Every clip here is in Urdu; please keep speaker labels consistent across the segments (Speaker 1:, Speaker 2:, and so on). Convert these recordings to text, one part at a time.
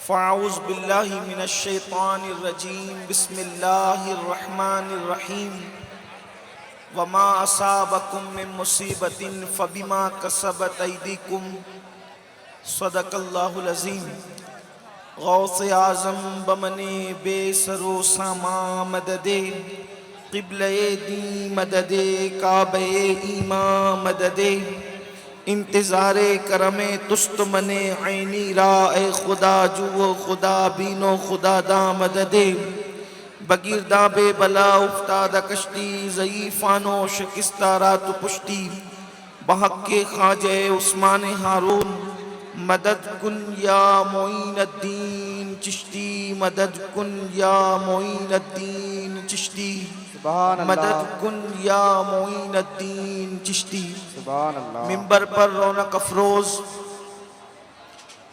Speaker 1: فاعوذ باللہ من الشیطان الرجیم بسم اللہ الرحمن الرحیم وما اصابکم من مصیبت فبما کسبت ایدیکم صدق اللہ العظیم۔ غوث اعظم بمن بے سر و ساما مدد قبلہ دی مدد کعبہ ایمان مدد انتظار کرم تست من عینی را اے خدا جو خدا بینو خدا دا مدد بگیردہ بے بلا افتاد کشتی ضعیفانو شکستہ رات پشتی بحق کے خواجہ عثمان ہارون مدد کن یا معین الدین چشتی مدد کن یا معین الدین چشتی
Speaker 2: سبحان اللہ۔
Speaker 1: مدد کن یا معین الدین چشتی۔
Speaker 2: سبحان اللہ۔
Speaker 1: ممبر پر رونق افروز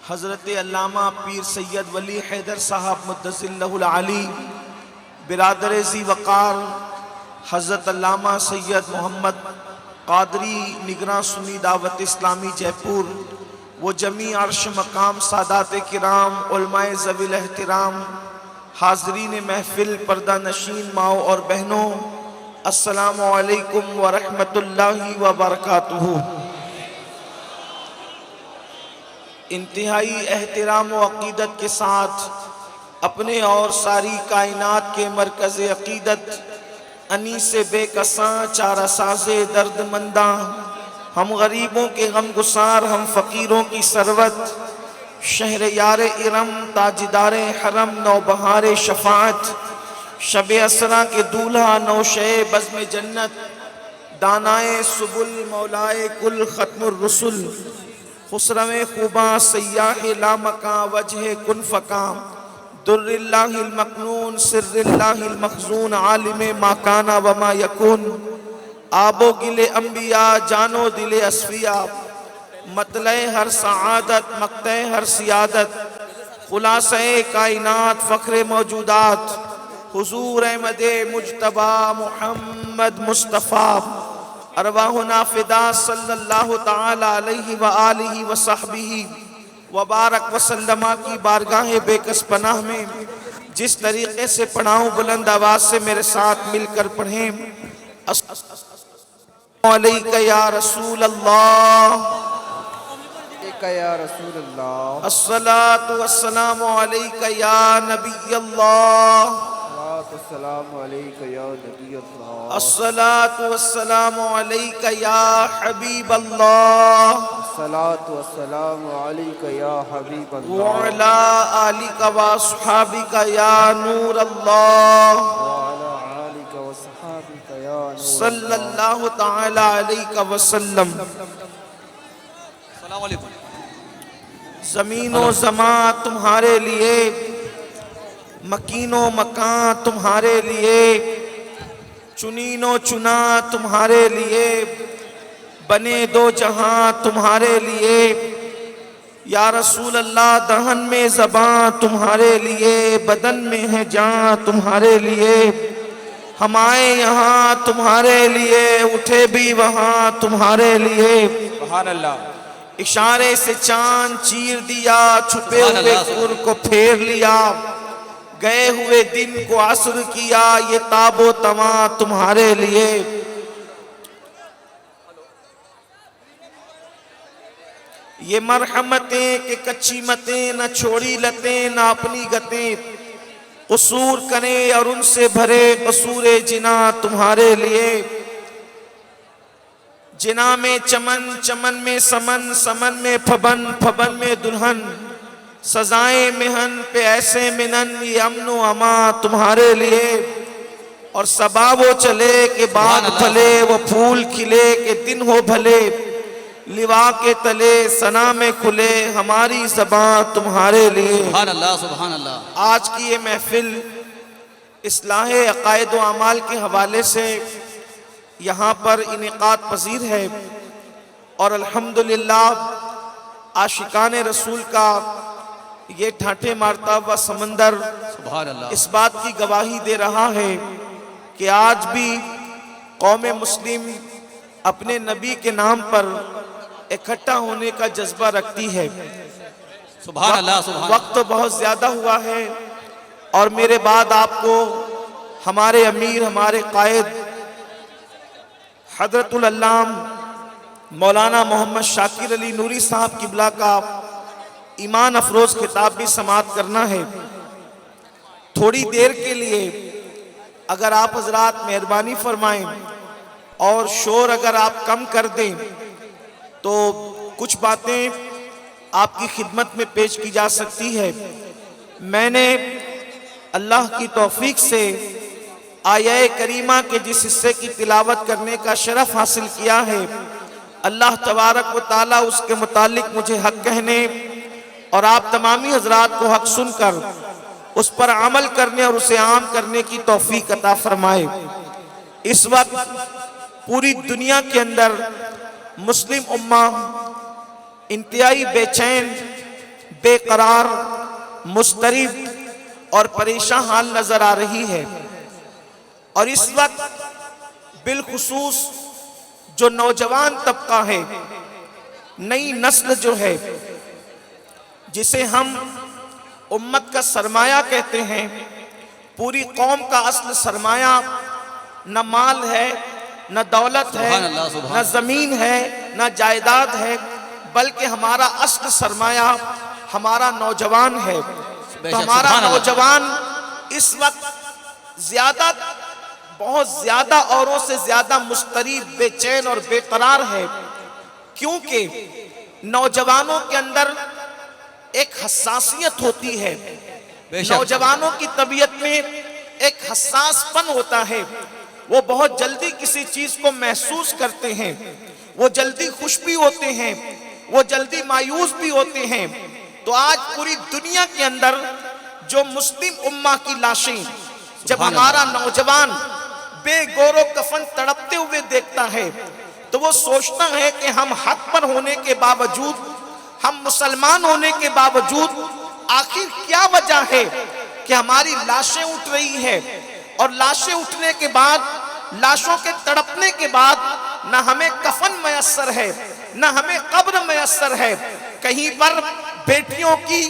Speaker 1: حضرت علامہ پیر سید ولی حیدر صاحب مدث اللہ العالی، برادر ذی وقار حضرت علامہ سید محمد قادری نگراں سنی دعوت اسلامی جے پور، وہ جمیع عرش مقام سادات کرام علماء ذوی الاحترام، حاضرین محفل پردہ نشین ماؤں اور بہنوں، السلام علیکم ورحمۃ اللہ وبرکاتہ۔ انتہائی احترام و عقیدت کے ساتھ اپنے اور ساری کائنات کے مرکز عقیدت انیس بے کساں چارہ ساز درد منداں، ہم غریبوں کے غم گسار، ہم فقیروں کی ثروت، شہر یار ارم تاجدار حرم نوبہار شفاعت، شب اسرا کے دولہا نوشے بزم جنت، دانائے سبل مولائے کل ختم الرسل، خسرو خوباں سیاح لامکاں وجہ کن فکاں، در اللہ المکنون سر اللہ المخزون عالم ما کانا وما یکون، آب و گل انبیاء جانو دل اصفیاء، مطلع ہر سعادت مقطع ہر سیادت، خلاصہ کائنات فخر موجودات، حضور احمد مجتبی محمد مصطفیٰ، ارواحنا فدا صلی اللہ تعالی علیہ وآلہ وصحبہ وبارک وسلم کی بارگاہ بے کس پناہ میں جس طریقے سے پڑھاؤں بلند آواز سے میرے ساتھ مل کر پڑھیں۔ السلام علیکہ یا رسول اللہ،
Speaker 2: یا رسول اللہ،
Speaker 1: الصلاة والسلام علیکہ یا نبی اللہ،
Speaker 2: السلام علیکم یا نبی اللہ،
Speaker 1: الصلاة والسلام علیکہ یا حبیب اللہ،
Speaker 2: الصلاۃ والسلام علیکم یا حبیب اللہ،
Speaker 1: وعلا آلک واصحابک یا نور اللہ،
Speaker 2: وعلی آلک وصحابک یا نور
Speaker 1: صلی اللہ تعالی علیہ وسلم۔
Speaker 3: السلام علیکم۔
Speaker 1: زمین و زمان تمہارے لیے، مکین و مکان تمہارے لیے، چنین و چنا تمہارے لیے، بنے دو جہاں تمہارے لیے، یا رسول اللہ دہن میں زباں تمہارے لیے، بدن میں ہے جان تمہارے لیے، ہم آئے یہاں تمہارے لیے، اٹھے بھی وہاں تمہارے لیے،
Speaker 3: سبحان اللہ۔
Speaker 1: اشارے سے چاند چیر دیا، چھپے
Speaker 3: سبحان
Speaker 1: ہوئے
Speaker 3: اللہ۔
Speaker 1: کور کو پھیر لیا، گئے ہوئے دن کو عصر کیا، یہ تاب و تواں تمہارے لیے، یہ مرحمتیں کہ کچی متیں نہ چھوڑی لتیں نہ اپنی گتیں، قصور کریں اور ان سے بھرے قصور جنا تمہارے لیے، جنا میں چمن چمن میں سمن سمن میں پھبن پھبن میں دلہن، سزائیں مہن پہ ایسے منن، یہ امن و امان تمہارے لیے، اور صبا وہ چلے کہ باغ پھلے، وہ پھول کھلے کہ دن ہو بھلے، لوا کے تلے ثنا میں کھلے ہماری زبان تمہارے لیے۔
Speaker 3: سبحان اللہ سبحان اللہ۔
Speaker 1: آج کی یہ محفل اصلاح عقائد و اعمال کے حوالے سے یہاں پر انعقاد پذیر ہے، اور الحمدللہ عاشقان رسول کا یہ ڈھانٹے مارتا ہوا سمندر
Speaker 3: سبحان اللہ۔
Speaker 1: اس بات کی گواہی دے رہا ہے کہ آج بھی قوم مسلم اپنے نبی کے نام پر اکٹھا ہونے کا جذبہ رکھتی ہے۔
Speaker 3: سبحان اللہ سبحان
Speaker 1: وقت بہت زیادہ ہوا ہے اور میرے بعد آپ کو ہمارے امیر، ہمارے قائد حضرت العلام مولانا محمد شاکر علی نوری صاحب قبلہ کا ایمان افروز خطاب بھی سماعت کرنا ہے۔ تھوڑی دیر کے لیے اگر آپ حضرات مہربانی فرمائیں اور شور اگر آپ کم کر دیں تو کچھ باتیں آپ کی خدمت میں پیش کی جا سکتی ہے۔ میں نے اللہ کی توفیق سے آیہ کریمہ کے جس حصے کی تلاوت کرنے کا شرف حاصل کیا ہے، اللہ تبارک و تعالیٰ اس کے متعلق مجھے حق کہنے اور آپ تمامی حضرات کو حق سن کر اس پر عمل کرنے اور اسے عام کرنے کی توفیق عطا فرمائے۔ اس وقت پوری دنیا کے اندر مسلم امہ انتہائی بے چین، بے قرار، مضطرب اور پریشان حال نظر آ رہی ہے، اور اس وقت بالخصوص جو نوجوان طبقہ ہے، نئی نسل جو ہے، جسے ہم امت کا سرمایہ کہتے ہیں، پوری قوم کا اصل سرمایہ نہ مال ہے، نہ دولت ہے،
Speaker 3: سبحان اللہ، سبحان
Speaker 1: نہ زمین ہے، نہ جائیداد ہے، بلکہ ہمارا اصل سرمایہ ہمارا نوجوان ہے۔ تو ہمارا
Speaker 3: سبحان اللہ۔
Speaker 1: نوجوان اس وقت زیادہ، بہت زیادہ اوروں سے زیادہ مضطرب، بے چین اور بے قرار ہے، کیونکہ نوجوانوں کے اندر ایک حساسیت ہوتی ہے،
Speaker 3: بے شک۔
Speaker 1: نوجوانوں کی طبیعت میں ایک حساس پن ہوتا ہے، وہ بہت جلدی کسی چیز کو محسوس کرتے ہیں، وہ جلدی خوش بھی ہوتے ہیں، وہ جلدی مایوس بھی ہوتے ہیں۔ تو آج پوری دنیا کے اندر جو مسلم امہ کی لاشیں جب ہمارا نوجوان بے گور و کفن تڑپتے ہوئے دیکھتا ہے تو وہ سوچتا ہے کہ ہم حق پر ہونے کے باوجود، ہم مسلمان ہونے کے باوجود آخر کیا وجہ ہے کہ ہماری لاشیں اٹھ رہی ہے، اور لاشیں اٹھنے کے بعد، لاشوں کے تڑپنے کے بعد نہ ہمیں کفن میسر ہے، نہ ہمیں قبر میسر ہے، کہیں پر بیٹیوں کی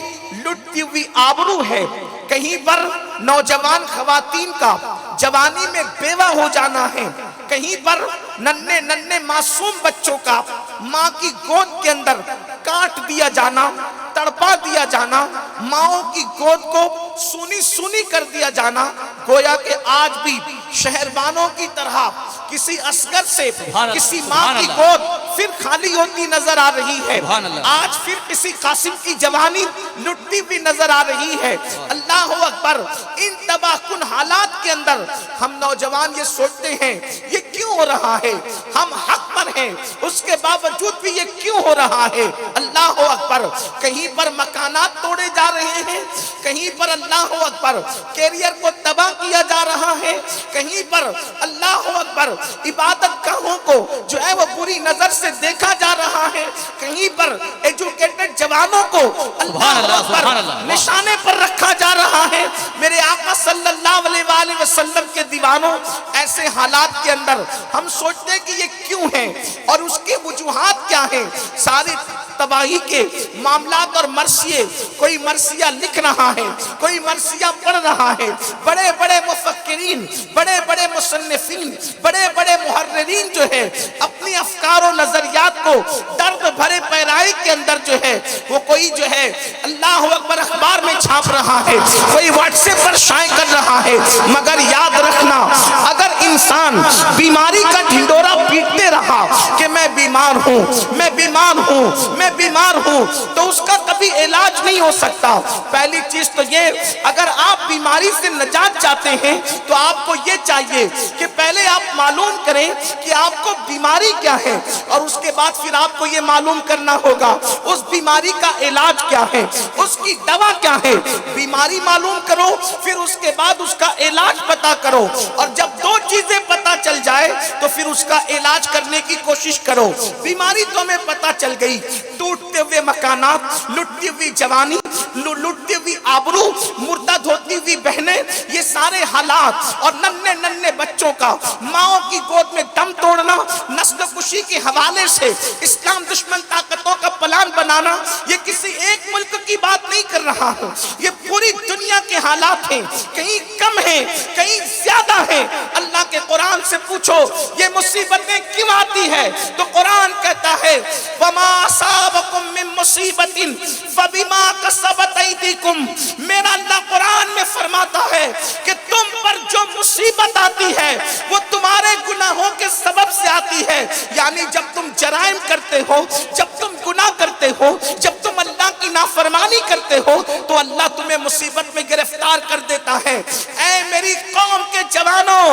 Speaker 1: لٹتی ہوئی آبرو ہے، کہیں پر نوجوان خواتین کا جوانی میں بیوہ ہو جانا ہے، کہیں پر ننھے ننھے معصوم بچوں کا ماں کی گود کے اندر کاٹ دیا جانا، تڑپا دیا جانا، ماؤں کی گود کو سونی سونی کر دیا جانا، گویا کہ آج بھی شہربانوں کی طرح کسی عسکر سے کسی ماں کی گود پھر خالی ہوتی نظر آ رہی ہے، آج پھر کسی قاسم کی جوانی لٹتی بھی نظر آ رہی ہے۔ اللہ اکبر۔ ان تباہ کن حالات کے اندر ہم نوجوان یہ سوچتے ہیں یہ کیوں ہو رہا ہے، ہم حق پر ہیں، اس کے باوجود بھی یہ کیوں ہو رہا ہے۔ اللہ اکبر۔ کہیں پر مکانات توڑے جا رہے ہیں، کہیں پر اللہ اکبر کیریئر کو تباہ کیا جا رہا ہے، کہیں پر اللہ اکبر عبادت گاہوں کو جو ہے وہ بری نظر سے دیکھا جا رہا ہے، کہیں پر ایجوکیٹڈ جوانوں کو اللہ اکبر نشانے پر رکھا جا رہا ہے۔ میرے آقا صلی اللہ علیہ وآلہ وسلم کے دیوانوں، ایسے حالات کے اندر ہم سوچتے ہیں کہ یہ کیوں ہے اور اس کی وجوہات کیا ہیں۔ ساری تباہی کے معاملات اور مرثیے، کوئی مرثیہ لکھ رہا ہے، کوئی مرثیہ پڑھ رہا ہے، بڑے بڑے مفکرین، بڑے بڑے مصنفین، بڑے بڑے محررین جو ہے اپنی افکار و نظریات کو درد بھرے پیرائی کے اندر جو ہے وہ کوئی جو ہے اللہ اکبر اخبار میں چھاپ رہا ہے، کوئی واٹس ایپ پر شائع کر رہا ہے، مگر یاد رکھنا اگر انسان بیماری کا ڈھنڈورا پیٹتے رہا کہ میں بیمار ہوں، میں بیمار ہوں، میں بیمار ہوں، تو اس کا کبھی علاج نہیں ہو سکتا۔ پہلی چیز تو یہ، اگر آپ بیماری سے نجات چاہتے ہیں تو آپ کو یہ چاہیے کہ پہلے آپ معلوم کریں کہ آپ کو بیماری کیا ہے، اور اس کے بعد پھر آپ کو یہ معلوم کرنا ہوگا اس بیماری کا علاج کیا ہے، اس کی دوا کیا ہے۔ بیماری معلوم کرو، پھر اس کے بعد اس کا علاج پتا کرو، اور جب دو چیزیں پتا چل جائے تو پھر اس کا علاج کرنے کی کوشش کرو۔ بیماری تو ہمیں پتا چل گئی، ٹوٹتے ہوئے مکانات، لٹتی ہوئی جوانی، لٹتی ہوئی آبرو، مرتد ہوتی ہوئی بہنیں، یہ سارے حالات، اور ننھے ننھے بچوں کا ماؤں کی گود میں دم توڑنا، نسل کش کشی کے حوالے سے اسلام دشمن طاقتوں کا پلان بنانا یہ کسی ایک ملک کی بات نہیں کر رہا ہوں، یہ پوری دنیا کے حالات ہیں، کہیں کم ہیں کہیں زیادہ ہیں۔ اللہ کے قرآن سے پوچھو یہ مصیبتیں کیوں آتی ہے تو قرآن کہتا ہے وَمَا أَصَابَكُم مِّن مُّصِيبَةٍ فَبِمَا كَسَبَتْ أَيْدِيكُمْ۔ میرا اللہ قرآن میں فرماتا ہے کہ تم پر جو مصیبت آتی ہے وہ تمہارے گناہوں کے سبب سے آتی ہے، یعنی جب تم جرائم کرتے ہو، جب تم گناہ کرتے ہو، جب تم اللہ کی نافرمانی کرتے ہو تو اللہ تمہیں مصیبت میں گرفتار کر دیتا ہے۔ اے میری قوم کے جوانوں،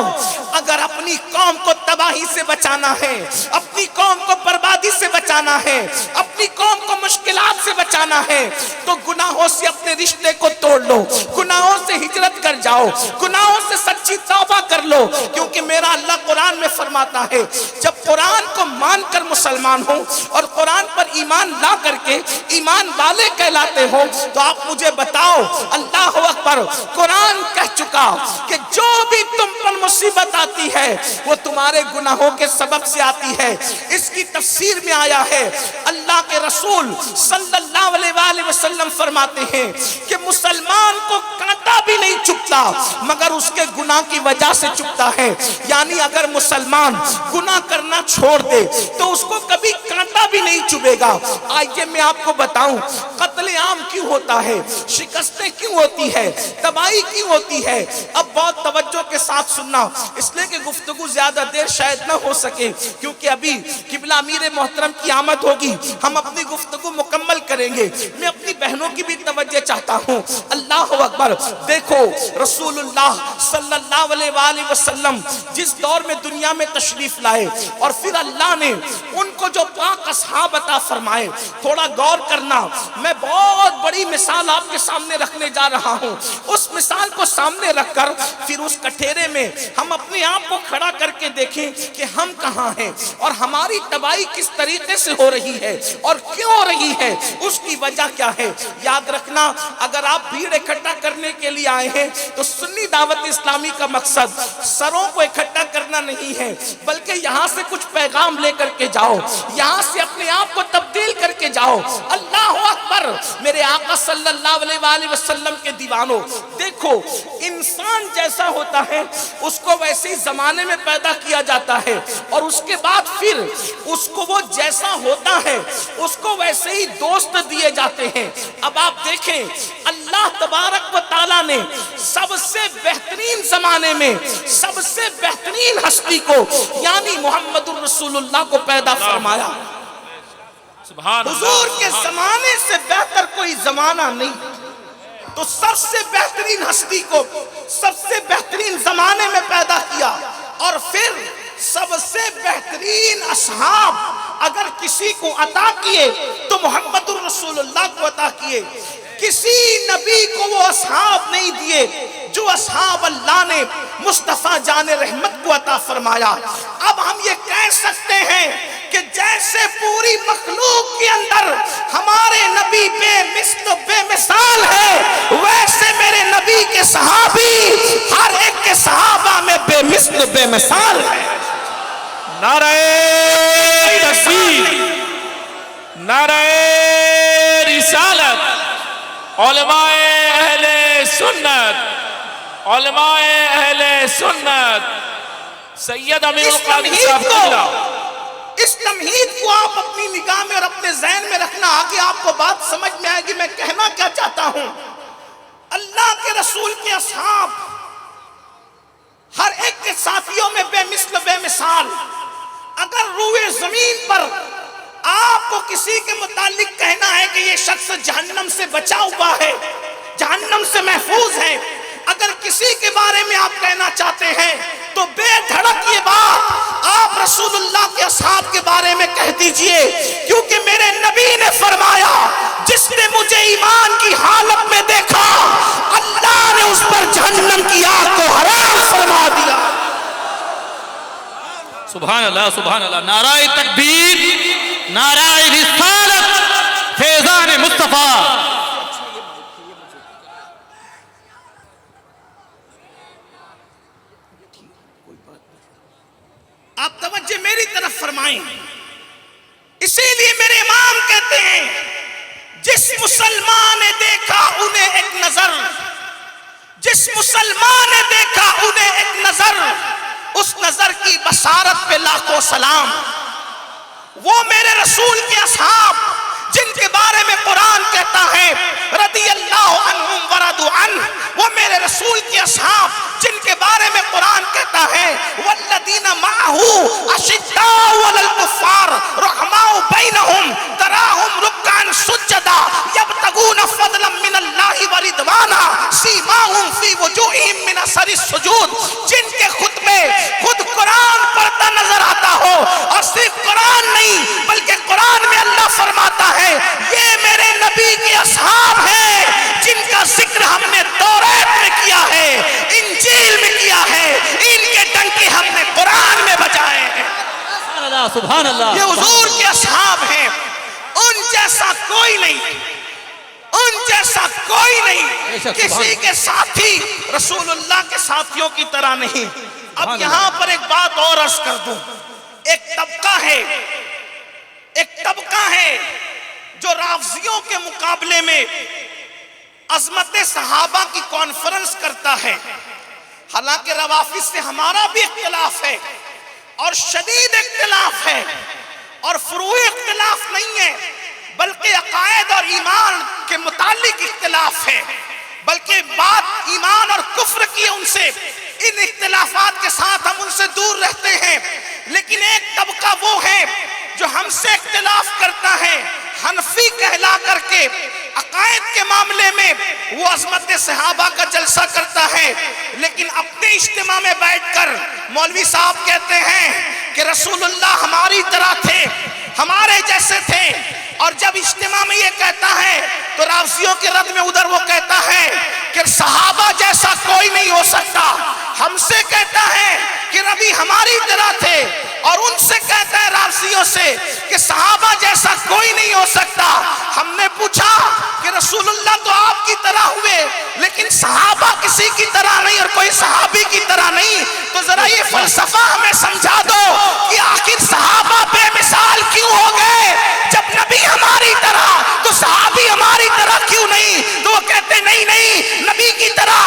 Speaker 1: اگر اپنی قوم کو تباہی سے بچانا ہے، اپنی قوم کو بربادی سے بچانا ہے، اپنی قوم کو مشکلات سے بچانا ہے تو گناہوں سے اپنے رشتے کو توڑ لو، گناہوں سے ہجرت کر جاؤ، گناہوں سے سچی توبہ کر لو، کیونکہ میرا اللہ قرآن میں فرماتا ہے جب قرآن کو مان کر مسلمان ہو اور قرآن پر ایمان لا کر کے ایمان والے کہلاتے ہو تو آپ مجھے بتاؤ، اللہ اکبر، قرآن کہہ چکا کہ جو بھی تم پر مصیبت آتی ہے وہ تمہارے گناہوں کے سبب سے آتی ہے۔ اس کی تفسیر میں آیا ہے اللہ کے رسول صلی اللہ علیہ وآلہ وسلم فرماتے ہیں کہ مسلمان کو کانٹا بھی نہیں چبھتا مگر اس کے گناہ کی وجہ سے چبھتا ہے، یعنی اگر مسلمان گناہ کرنا چھوڑ دے تو اس کو کبھی کانٹا بھی نہیں چبھے گا۔ آئیے میں آپ کو بتاؤں قتل عام کیوں ہوتا ہے، شکستیں کیوں ہوتی ہے، تباہی کیوں ہوتی ہے۔ اب بہت توجہ کے ساتھ سننا، اس لیے کہ گفتگو زیادہ دیر شاید نہ ہو سکے کیونکہ ابھی قبلہ امیر محترم کی آمد ہوگی، ہم اپنی گفتگو مکمل کریں گے۔ میں اپنی بہنوں کی بھی توجہ چاہتا ہوں، اللہ اکبر۔ دیکھو رسول اللہ صلی اللہ علیہ وآلہ وسلم جس دور میں دنیا میں تشریف لائے اور پھر اللہ نے ان کو جو پاک اصحاب عطا فرمائے، تھوڑا غور کرنا، میں بہت بڑی مثال آپ کے سامنے رکھنے جا رہا ہوں۔ اس مثال کو سامنے رکھ کر پھر اس کٹھیرے میں ہم اپنے آپ کو کھڑا کر کے دیکھیں کہ ہم کہاں ہیں اور ہماری تباہی کس طریقے سے ہو رہی ہے اور کیوں ہو رہی ہے، اس کی وجہ کیا ہے۔ یاد رکھنا اگر آپ بھیڑ اکٹھا کرنے کے لیے آئے ہیں تو سنی دعوت اسلامی کا مقصد سروں کو اکٹھا کرنا نہیں ہے بلکہ یہاں سے کچھ پیغام لے کر کے جاؤ، یہاں سے اپنے آپ کو تبدیل کر کے جاؤ۔ اللہ اکبر، میرے آقا صلی اللہ علیہ وآلہ وسلم کے دیوانوں، دیکھو انسان جیسا ہوتا ہے اس کو ویسے ہی زمانے میں پیدا کیا جاتا ہے اور اس کے بعد پھر اس کو وہ جیسا ہوتا ہے اس کو ویسے ہی دوست دیے جاتے ہیں۔ اب آپ دیکھیں اللہ تبارک و تعالیٰ نے سب سے بہترین زمانے میں سب سے بہترین ہستی کو یعنی محمد الرسول اللہ کو پیدا فرمایا۔ حضور کے زمانے سے بہتر کوئی زمانہ نہیں، تو سب سے بہترین ہستی کو سب سے بہترین زمانے میں پیدا کیا اور پھر سب سے بہترین اصحاب اگر کسی کو عطا کیے تو محمد الرسول اللہ کو عطا کیے۔ کسی نبی کو وہ اصحاب نہیں دیے جو اصحاب اللہ نے مصطفیٰ جان رحمت کو عطا فرمایا۔ اب ہم یہ کہہ سکتے ہیں کہ جیسے پوری مخلوق کے اندر ہمارے نبی بے مثل بے مثال ہے، ویسے میرے نبی کے صحابی ہر ایک کے صحابہ میں بے مثل بے مثال ہے۔
Speaker 4: نعرہ تکبیر، نعرہ رسالت، علماء اہل سنت، علماء اہل سنت، سید امیر القادری صاحب،
Speaker 1: اس تمہید کو آپ اپنی نگاہ میں اور اپنے ذہن میں رکھنا، آگے آپ کو بات سمجھ میں آئے گی میں کہنا کیا چاہتا ہوں۔ اللہ کے رسول کے اصحاب ہر ایک کے ساتھیوں میں بے مثل بے مثال۔ اگر روئے زمین پر آپ کو کسی کے متعلق کہنا ہے کہ یہ شخص جہنم سے بچا ہوا ہے، جہنم سے محفوظ ہے، اگر کسی کے بارے میں آپ کہنا چاہتے ہیں تو بے دھڑک یہ بات آپ رسول اللہ کے اصحاب کے بارے میں کہہ دیجئے، کیونکہ میرے نبی نے فرمایا جس نے مجھے ایمان کی حالت میں دیکھا اللہ نے اس پر جہنم کی آگ کو حرام فرما دیا۔
Speaker 3: سبحان اللہ سبحان اللہ، نعرہ تکبیر، نعرہ رسالت، فیضان مصطفیٰ۔
Speaker 1: آپ توجہ میری میری طرف فرمائیں. اسی لیے میرے امام کہتے ہیں جس مسلمان نے دیکھا انہیں ایک نظر، جس مسلمان نے دیکھا انہیں ایک نظر، اس نظر کی بصارت پہ لاکھوں سلام. وہ میرے رسول کے اصحاب جن کے بارے میں قرآن کہتا ہے رضی اللہ عنہم ورضوا عنہ، وہ میرے رسول کے اصحاب جن کے بارے میں قرآن کہتا ہے والذین معہ اشداء علی الکفار رحماء بینہم تراہم رکعا سجدا یبتغون فضلا من اللہ ورضوانا سیماہم فی وجوہہم من اثر السجود. جن کے خطبے خود قرآن پڑھتا نظر آتا ہو، اور صرف قرآن نہیں بلکہ قرآن میں اللہ فرماتا ہے یہ میرے نبی کے اصحاب ہیں جن کا ذکر ہم نے توریت میں کیا ہے، انجیل میں کیا ہے، ان کے ڈنکے ہم نے قرآن میں بجائے ہیں.
Speaker 3: سبحان اللہ.
Speaker 1: یہ حضور کے اصحاب ہیں، ان جیسا کوئی نہیں، ان جیسا کوئی نہیں، کسی کے ساتھی رسول اللہ کے ساتھیوں کی طرح نہیں. اب یہاں پر ایک بات اور عرض کر دوں. ایک طبقہ ہے جو رافضیوں کے مقابلے میں عظمت صحابہ کی کانفرنس کرتا ہے. حالانکہ روافض سے ہمارا بھی اختلاف ہے اور شدید اختلاف ہے، اور فروعی اختلاف نہیں ہے بلکہ عقائد اور ایمان کے متعلق اختلاف ہے. بلکہ بات ایمان اور کفر کی ہے، ان سے ان اختلافات کے ساتھ ہم ان سے دور رہتے ہیں. لیکن ایک طبقہ وہ ہے جو ہم سے اختلاف کرتا ہے، حنفی کہلا کر کے عقائد کے معاملے میں وہ عظمت صحابہ کا جلسہ کرتا ہے، لیکن اپنے اجتماع میں بیٹھ کر مولوی صاحب کہتے ہیں کہ رسول اللہ ہماری طرح تھے، ہمارے جیسے تھے. اور جب اجتماع میں یہ کہتا ہے تو رافضیوں کے رد میں ادھر وہ کہتا ہے کہ صحابہ جیسا کوئی نہیں ہو سکتا. ہم سے کہتا ہے کہ نبی ہماری طرح تھے، اور ان سے کہتا ہے رافضیوں سے کہ صحابہ جیسا کوئی نہیں ہو سکتا. ہم نے پوچھا کہ رسول اللہ تو آپ کی طرح ہوئے لیکن صحابہ کسی کی طرح نہیں اور کوئی صحابی کی طرح نہیں. تو ذرا یہ فلسفہ ہمیں سمجھا دو کہ آخر صحابہ بے مثال کیوں ہو گئے؟ جب نبی ہماری طرح تو صحابی ہماری طرح کیوں نہیں؟ تو وہ کہتے نہیں نبی کی طرح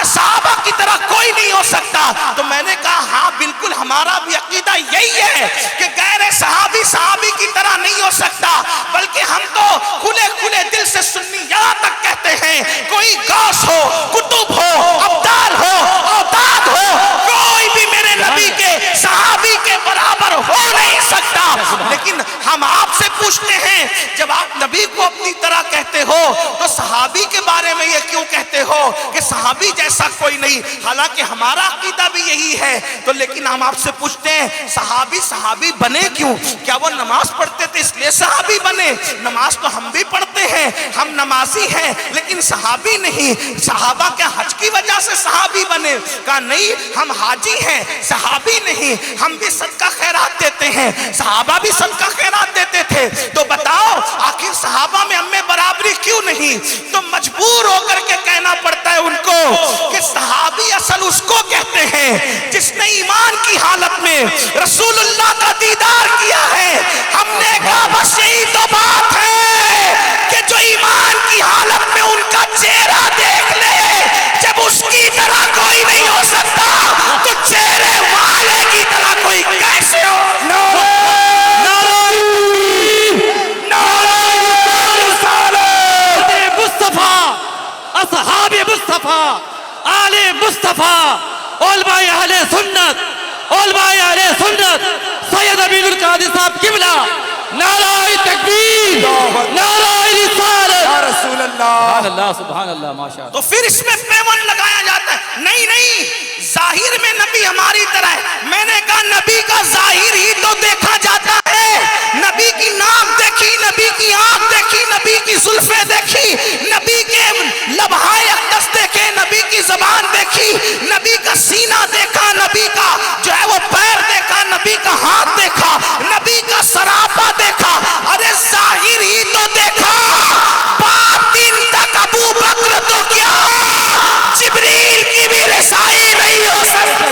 Speaker 1: صحابہ کی طرح کوئی نہیں ہو سکتا. تو میں نے کہا ہاں بالکل ہمارا بھی عقیدہ یہی ہے کہ غیر صحابی صحابی کی طرح نہیں ہو سکتا، بلکہ ہم تو کھلے کھلے دل سے سنی یہاں تک کہتے ہیں کوئی غوث ہو، کتب ہو، ابدال ہو، اوتاد ہو، کوئی بھی میرے نبی کے صحابی کے برابر ہو نہیں سکتا. لیکن ہم آپ سے پوچھتے ہیں جب آپ نبی کو اپنی طرح کہتے ہو تو صحابی کے بارے میں یہ کیوں کہتے ہو کہ صحابی جیسا کوئی نہیں؟ حالانکہ ہمارا عقیدہ بھی یہی ہے. تو لیکن ہم آپ سے پوچھتے ہیں صحابی بنے کیوں؟ کیا وہ نماز پڑھتے تھے اس لیے صحابی بنے؟ نماز تو ہم بھی پڑھتے ہیں، ہم نمازی ہیں، لیکن صحابی نہیں. صحابہ کیا حج کی وجہ سے صحابی بنے؟ کہا نہیں، ہم حاجی ہیں، صحابی نہیں. ہم بھی صدقہ خیرات دیتے ہیں، صحابہ بھی صدقہ خیرات دیتے تھے. تو بتاؤ آخر صحابہ میں ہمیں برابری کیوں نہیں؟ تو مجبور ہو کر کے کہنا پڑتا ہے ان کو کہ صحابی اصل اس کو کہتے ہیں جس نے ایمان کی حالت میں رسول اللہ کا دیدار کیا ہے. ہم نے کہا بس یہی تو بات ہے کہ جو ایمان کی حالت میں ان کا چہرہ دیکھ لے، جب اس کی طرح کوئی نہیں ہو سکتا تو چہرے والے کی طرح کوئی کیسے ہو؟
Speaker 3: اصحاب مصطفیٰ، آل مصطفیٰ، علماء اہل سنت، علماء اہل سنت، سید امین القادری صاحب قبلہ، نعرہ تکبیر، نعرہ رسالت
Speaker 2: یا رسول اللہ.
Speaker 3: سبحان اللہ، سبحان اللہ، ماشاء اللہ.
Speaker 1: تو پھر اس میں پیون لگایا جاتا ہے نہیں ظاہر میں نبی ہماری طرح ہے. میں نے کہا نبی کا ظاہر ہی تو دیکھا جاتا ہے. نبی کی ناک دیکھی، نبی کی آنکھ دیکھی، نبی کی زلفیں دیکھی، نبی کے لبہائے اقدس دیکھے، نبی کی زبان دیکھی، نبی کا سینہ دیکھا، نبی کا جو ہے وہ پیر دیکھا، نبی کا ہاتھ دیکھا، نبی کا سراپا دیکھا. ارے ظاہر ہی تو دیکھا، باطن تک ابو بکر تو کیا جبریل کی بھی رسائی نہیں ہو سکتی.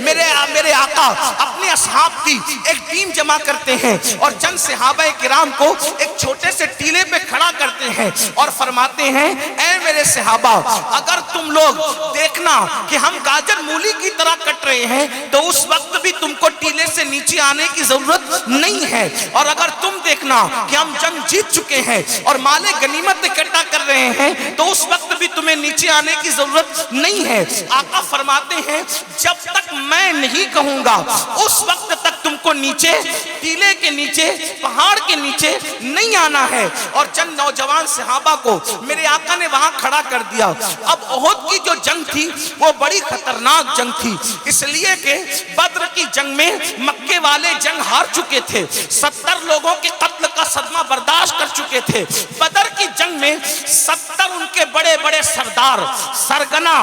Speaker 1: میرے آقا اپنے اصحاب کی ایک ٹیم جمع کرتے ہیں اور چند صحابہ کرام کو ایک چھوٹے سے ٹیلے پہ کھڑا کرتے ہیں اور فرماتے ہیں اے میرے صحابہ اگر تم لوگ دیکھنا کہ ہم گاجر مولی کی طرح کٹ رہے ہیں تو اس وقت بھی تم کو ٹیلے سے نیچے آنے کی ضرورت نہیں ہے، اور اگر تم دیکھنا کہ ہم جنگ جیت چکے ہیں اور مال غنیمت اکٹھا کر رہے ہیں تو اس وقت بھی تمہیں نیچے آنے کی ضرورت نہیں ہے۔ آقا فرماتے ہیں جب تک میں نہیں کہوں گا اس وقت تک تم کو نیچے ٹیلے کے نیچے پہاڑ کے نیچے نہیں آنا ہے۔ اور چند نوجوان صحابہ کو میرے آقا نے وہاں کھڑا کر دیا۔ اب احد کی جو جنگ تھی وہ بڑی خطرناک جنگ تھی، اس لیے کہ بدر کی جنگ میں مکے والے جنگ ہار چکے تھے، 70 لوگوں کے قتل کا صدمہ برداشت کر چکے تھے۔ بدر کی جنگ میں 70 ان کے بڑے بڑے سردار سرگنا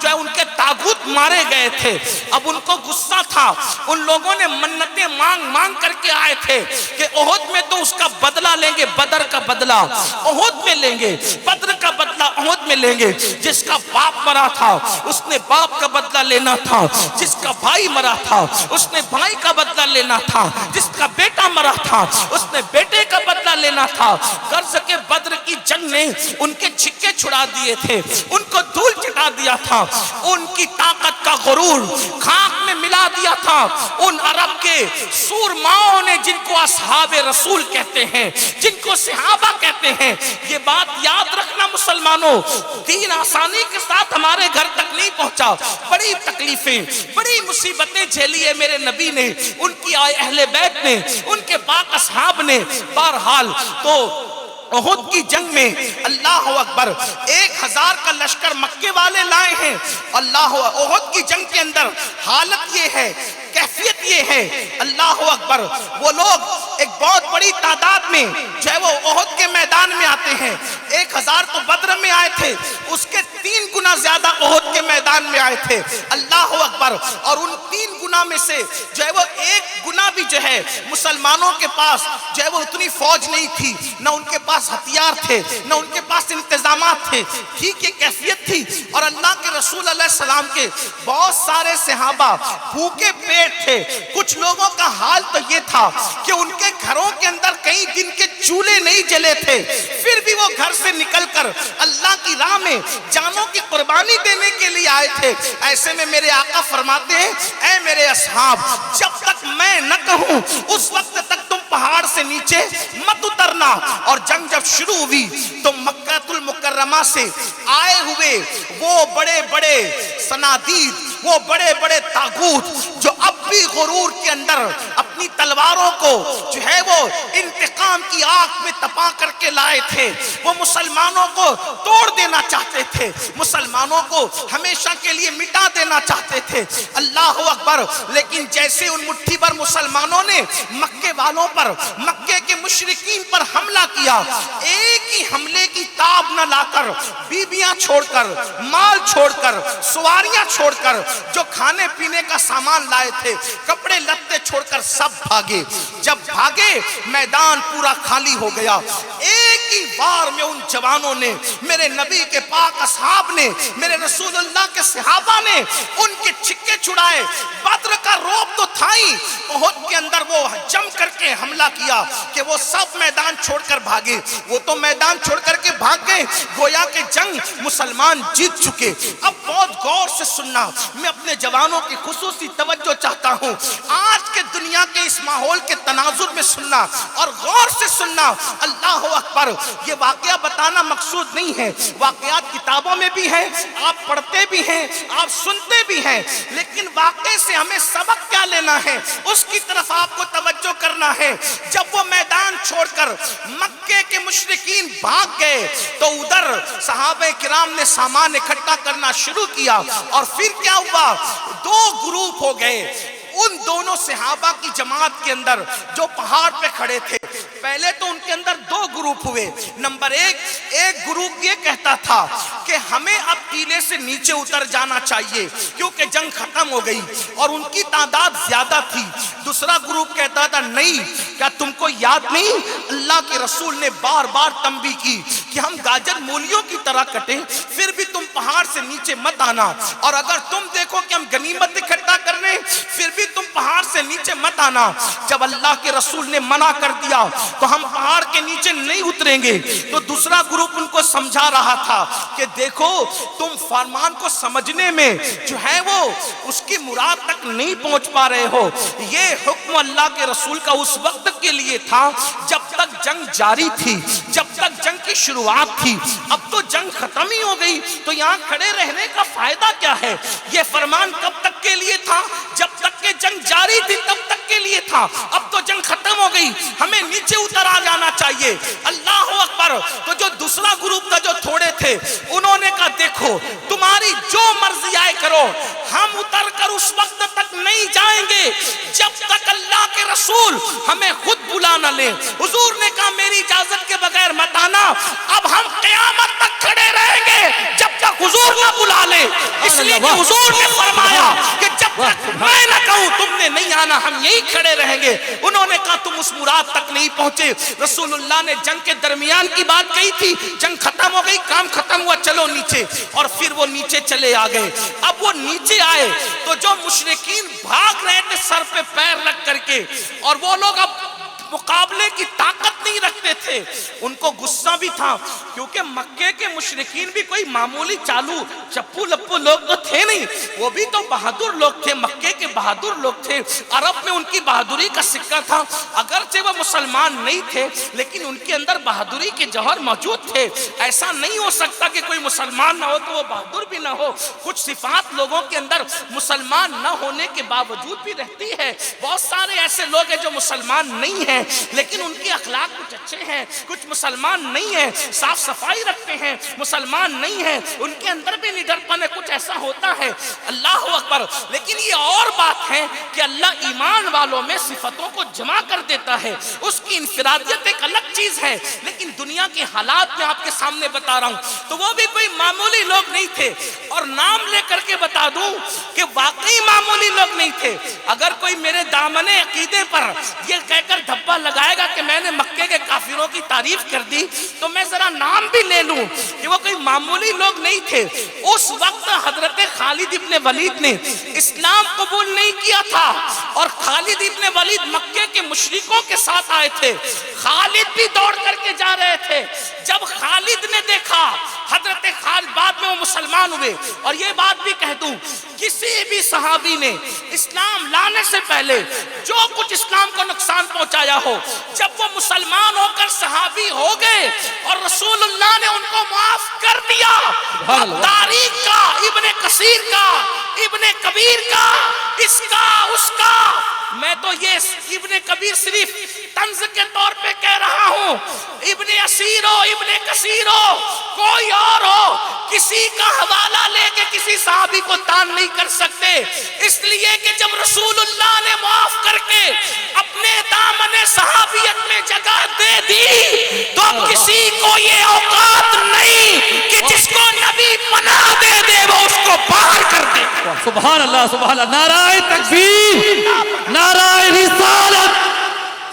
Speaker 1: جو ان کے تاغوت مارے گئے تھے۔ اب ان کو غصہ تھا، ان لوگوں نے منتیں مانگ مانگ کر کے آئے تھے کہ احد میں تو اس کا بدلہ لیں گے، بدر کا بدلہ احد میں لیں گے، بدر کا بدلہ احد میں لیں گے۔ جس کا باپ مرا تھا اس نے باپ کا بدلہ لینا تھا، جس کا بھائی مرا تھا اس نے بھائی کا بدلہ لینا تھا، جس کا بیٹا مرا تھا اس نے بیٹے کا بدلہ لینا تھا۔ غرض کہ بدر کی جنگ نے ان کے چھکے چھڑا دیے تھے، ان کو دھول چٹا دیا تھا، ان کی طاقت کا غرور خاک میں ملا دیا تھا۔ ان عرب کے سورماؤں نے جن کو اصحاب رسول کہتے ہیں، جن کو صحابہ کہتے ہیں، یہ بات یاد رکھنا مسلمانوں، دین آسانی کے ساتھ ہمارے گھر تک نہیں پہنچا، بڑی تکلیفیں بڑی مصیبتیں جھیلی ہے میرے نبی نے، ان کی اہل بیت نے، ان کے پاک اصحاب نے۔ بہرحال تو احد کی جنگ میں اللہ اکبر 1000 کا لشکر مکے والے لائے ہیں۔ اللہ احد کی جنگ کے اندر حالت یہ ہے، کیفیت یہ ہے، اللہ اکبر وہ لوگ ایک بہت بڑی تعداد میں جو ہے وہ احد کے میدان میں آتے ہیں۔ 1000 تو بدر میں آئے تھے، اس کے 3 گنا زیادہ احد کے میدان میں آئے تھے، اللہ اکبر۔ اور ان 3 گنا میں سے جو ہے وہ 1 گنا بھی جو ہے مسلمانوں کے پاس جو ہے وہ اتنی فوج نہیں تھی، نہ ان کے پاس ہتھیار تھے، نہ ان کے پاس انتظامات تھے، ٹھیک یہ کیفیت تھی۔ اور اللہ کے رسول علیہ السلام کے بہت سارے صحابہ بھوکے پیٹ تھے۔ کچھ لوگوں کا حال تو یہ تھا کہ ان کے گھروں کے اندر کئی دن کے چولہے نہیں جلے تھے، پھر بھی وہ گھر سے نکل کر اللہ کی راہ میں جانوں کی قربانی دینے کے لیے آئے تھے۔ ایسے میں میرے آقا فرماتے ہیں اے میرے اصحاب جب تک میں نہ کہوں اس وقت تک تم پہاڑ سے نیچے مت اترنا۔ اور جنگ جب شروع ہوئی تو مکہ المکرمہ سے آئے ہوئے وہ بڑے بڑے صنادید، وہ بڑے بڑے طاغوت جو اب بھی غرور کے اندر اپنی تلواروں کو جو ہے وہ انتقام کی آگ میں تپا کر کے لائے تھے، وہ مسلمانوں کو توڑ دینا چاہتے تھے، مسلمانوں کو ہمیشہ کے لیے مٹا دینا چاہتے تھے، اللہ اکبر۔ لیکن جیسے ان مٹھی بھر مسلمانوں نے مکے والوں پر، مکے کے مشرکین پر حملہ کیا، ایک ہی حملے کی تاب نہ لا کر بیبیاں چھوڑ کر، مال چھوڑ کر، سواریاں چھوڑ کر، جو کھانے پینے کا سامان لائے تھے، کپڑے لتے چھوڑ کر سب بھاگے۔ جب بھاگے میدان پورا خالی ہو گیا۔ ایک ہی بار میں ان جوانوں نے، میرے نبی کے پاک اصحاب نے، میرے رسول اللہ کے صحابہ نے ان کے چھکے چھڑائے۔ بدر کا روب تو تھا ہی، احد کے اندر وہ جم کر کے حملہ کیا کہ وہ سب میدان چھوڑ کر بھاگے۔ وہ تو میدان چھوڑ کر کے بھاگ گئے، گویا کہ جنگ مسلمان جیت چکے۔ اب بہت غور سے سننا، میں اپنے جوانوں کی خصوصی توجہ چاہتا ہوں، آج کے دنیا کے اس ماحول کے تناظر میں سننا اور غور سے سننا۔ اللہ اکبر، یہ واقعہ بتانا مقصود نہیں ہے، واقعات کتابوں میں بھی ہیں، آپ پڑھتے بھی ہیں، آپ سنتے بھی ہیں، لیکن واقعے سے ہمیں سبق کیا لینا ہے اس کی طرف آپ کو توجہ کرنا ہے۔ جب وہ میدان چھوڑ کر مکے کے مشرکین بھاگ گئے تو ادھر صحابہ کرام نے سامان اکٹھا کرنا شروع کیا، اور پھر کیا ہوا، 2 گروپ ہو گئے۔ ان دونوں صحابہ کی جماعت کے اندر جو پہاڑ پہ کھڑے تھے، پہلے تو ان کے اندر دو گروپ ہوئے. نمبر ایک گروپ یہ کہتا تھا کہ ہمیں اب ٹیلے سے نیچے اتر جانا چاہیے کیونکہ جنگ ختم ہو گئی, اور ان کی تعداد زیادہ تھی. دوسرا گروپ کہتا تھا نہیں, کیا تم کو یاد نہیں اللہ کے رسول نے بار بار تنبیہ کی کہ ہم گاجر مولیوں کی طرح کٹیں, پھر بھی تم پہاڑ سے نیچے مت آنا, اور اگر تم دیکھو کہ ہم غنیمت اکٹھا کر رہے ہیں پھر بھی تم پہاڑ سے نیچے مت آنا. جب اللہ کے رسول نے منع کر دیا تو ہم پہاڑ کے نیچے نہیں اتریں گے. تو دوسرا گروپ ان کو سمجھا رہا تھا کہ دیکھو تم فرمان کو سمجھنے میں جو ہے وہ اس کی مراد تک نہیں پہنچ پا رہے ہو. یہ حکم اللہ کے رسول کا اس وقت کے لیے تھا جب تک جنگ جاری تھی, جب تک جنگ کی شروعات تھی. اب تو جنگ ختم ہی ہو گئی تو یہاں کھڑے رہنے کا فائدہ کیا ہے؟ یہ فرمان کب تک کے لیے تھا؟ جب تک کہ جنگ جاری تھی تب تک کے لیے تھا. اب تو جنگ ختم ہو گئی, ہمیں نیچے اتر آ جانا چاہیے. اللہ اکبر. تو جو دوسرا گروپ تھا جو تھوڑے تھے انہوں نے کہا دیکھو تمہاری جو مرضی آئے کرو, ہم اتر کر اس وقت تک نہیں جائیں گے جب تک اللہ کے رسول ہمیں خود بلا نہ لے. حضور نے کہا میری اجازت کے بغیر مت آنا, اب ہم قیامت تک کھڑے رہیں گے جب تک حضور نہ بلا لے. اس لیے کہ حضور نے فرمایا کہ جب تک میں نہ کہوں تم نے نہیں آنا, ہم یہی کھڑے رہیں گے. انہوں نے کہا تم اس مراد تک نہیں پہنچے. رسول اللہ نے جنگ کے درمیان کی بات کہی تھی, جنگ ختم ہو گئی, کام ختم ہوا, چلو نیچے, اور پھر وہ نیچے چلے آ گئے. اب وہ نیچے آئے تو جو مشرکین بھاگ رہے تھے سر پہ پیر رکھ کر کے, اور وہ لوگ اب مقابلے کی طاقت نہیں رکھتے تھے, ان کو غصہ بھی تھا کیونکہ مکے کے مشرکین بھی کوئی معمولی چالو چپو لپو لوگ تو تھے نہیں, وہ بھی تو بہادر لوگ تھے, مکے کے بہادر لوگ تھے. عرب میں ان کی بہادری کا سکہ تھا, اگرچہ وہ مسلمان نہیں تھے لیکن ان کے اندر بہادری کے جوہر موجود تھے. ایسا نہیں ہو سکتا کہ کوئی مسلمان نہ ہو تو وہ بہادر بھی نہ ہو. کچھ صفات لوگوں کے اندر مسلمان نہ ہونے کے باوجود بھی رہتی ہے. بہت سارے ایسے لوگ ہیں جو مسلمان نہیں ہیں لیکن ان کی اخلاق کچھ اچھے ہیں, کچھ مسلمان نہیں ہیں, صاف صفائی رکھتے ہیں, مسلمان نہیں ہیں, ان کے اندر بھی نڈرپن ہے, کچھ ایسا ہوتا ہے. اللہ اکبر. لیکن یہ اور بات ہے کہ اللہ ایمان والوں میں صفتوں کو جمع کر دیتا ہے, اس کی انفرادیت ایک الگ چیز ہے. لیکن دنیا کے حالات میں آپ کے سامنے بتا رہا ہوں تو وہ بھی کوئی معمولی لوگ نہیں تھے, اور نام لے کر کے بتا دوں کہ واقعی معمولی لوگ نہیں تھے. اگر کوئی میرے دامن عقیدے پر یہ کہہ کر دھبا لگائے گا کہ میں نے مکے کے کافروں کی تعریف کر دی تو میں ذرا نام بھی لے لوں کہ وہ کوئی معمولی لوگ نہیں تھے. اس وقت حضرت خالد ابن ولید نے اسلام قبول نہیں کیا تھا, اور خالد ابن ولید مکے کے مشرکوں کے ساتھ آئے تھے. خالد بھی دوڑ کر کے جا رہے تھے. جب خالد نے دیکھا حضرت خالد, بعد میں وہ مسلمان ہوئے, اور یہ بات بھی کہہ دوں کسی بھی صحابی نے اسلام لانے سے پہلے جو کچھ اسلام کو نقصان پہنچایا ہو, جب وہ مسلمان ہو کر صحابی ہو گئے اور رسول اللہ نے ان کو معاف کر دیا, تاریخ کا, ابن کثیر کا, ابن کبیر کا, اس کا, اس کا, میں تو یہ ابن کبیر صرف طنز کے طور پہ کہہ رہا ہوں, ابن اسیر ہو, ابن کثیر ہو, کوئی اور ہو, کسی کا حوالہ لے کے کسی صحابی کو تان نہیں کر سکتے. اس لیے کہ جب رسول اللہ نے معاف کر کے اپنے دامن صحابیت میں جگہ دے دی تو اب کسی کو یہ اوقات نہیں کہ جس کو نبی پناہ دے دے وہ اس کو باہر کر دے.
Speaker 3: سبحان اللہ, سبحان اللہ, نعرہ تکبیر, نعرہ رسالت,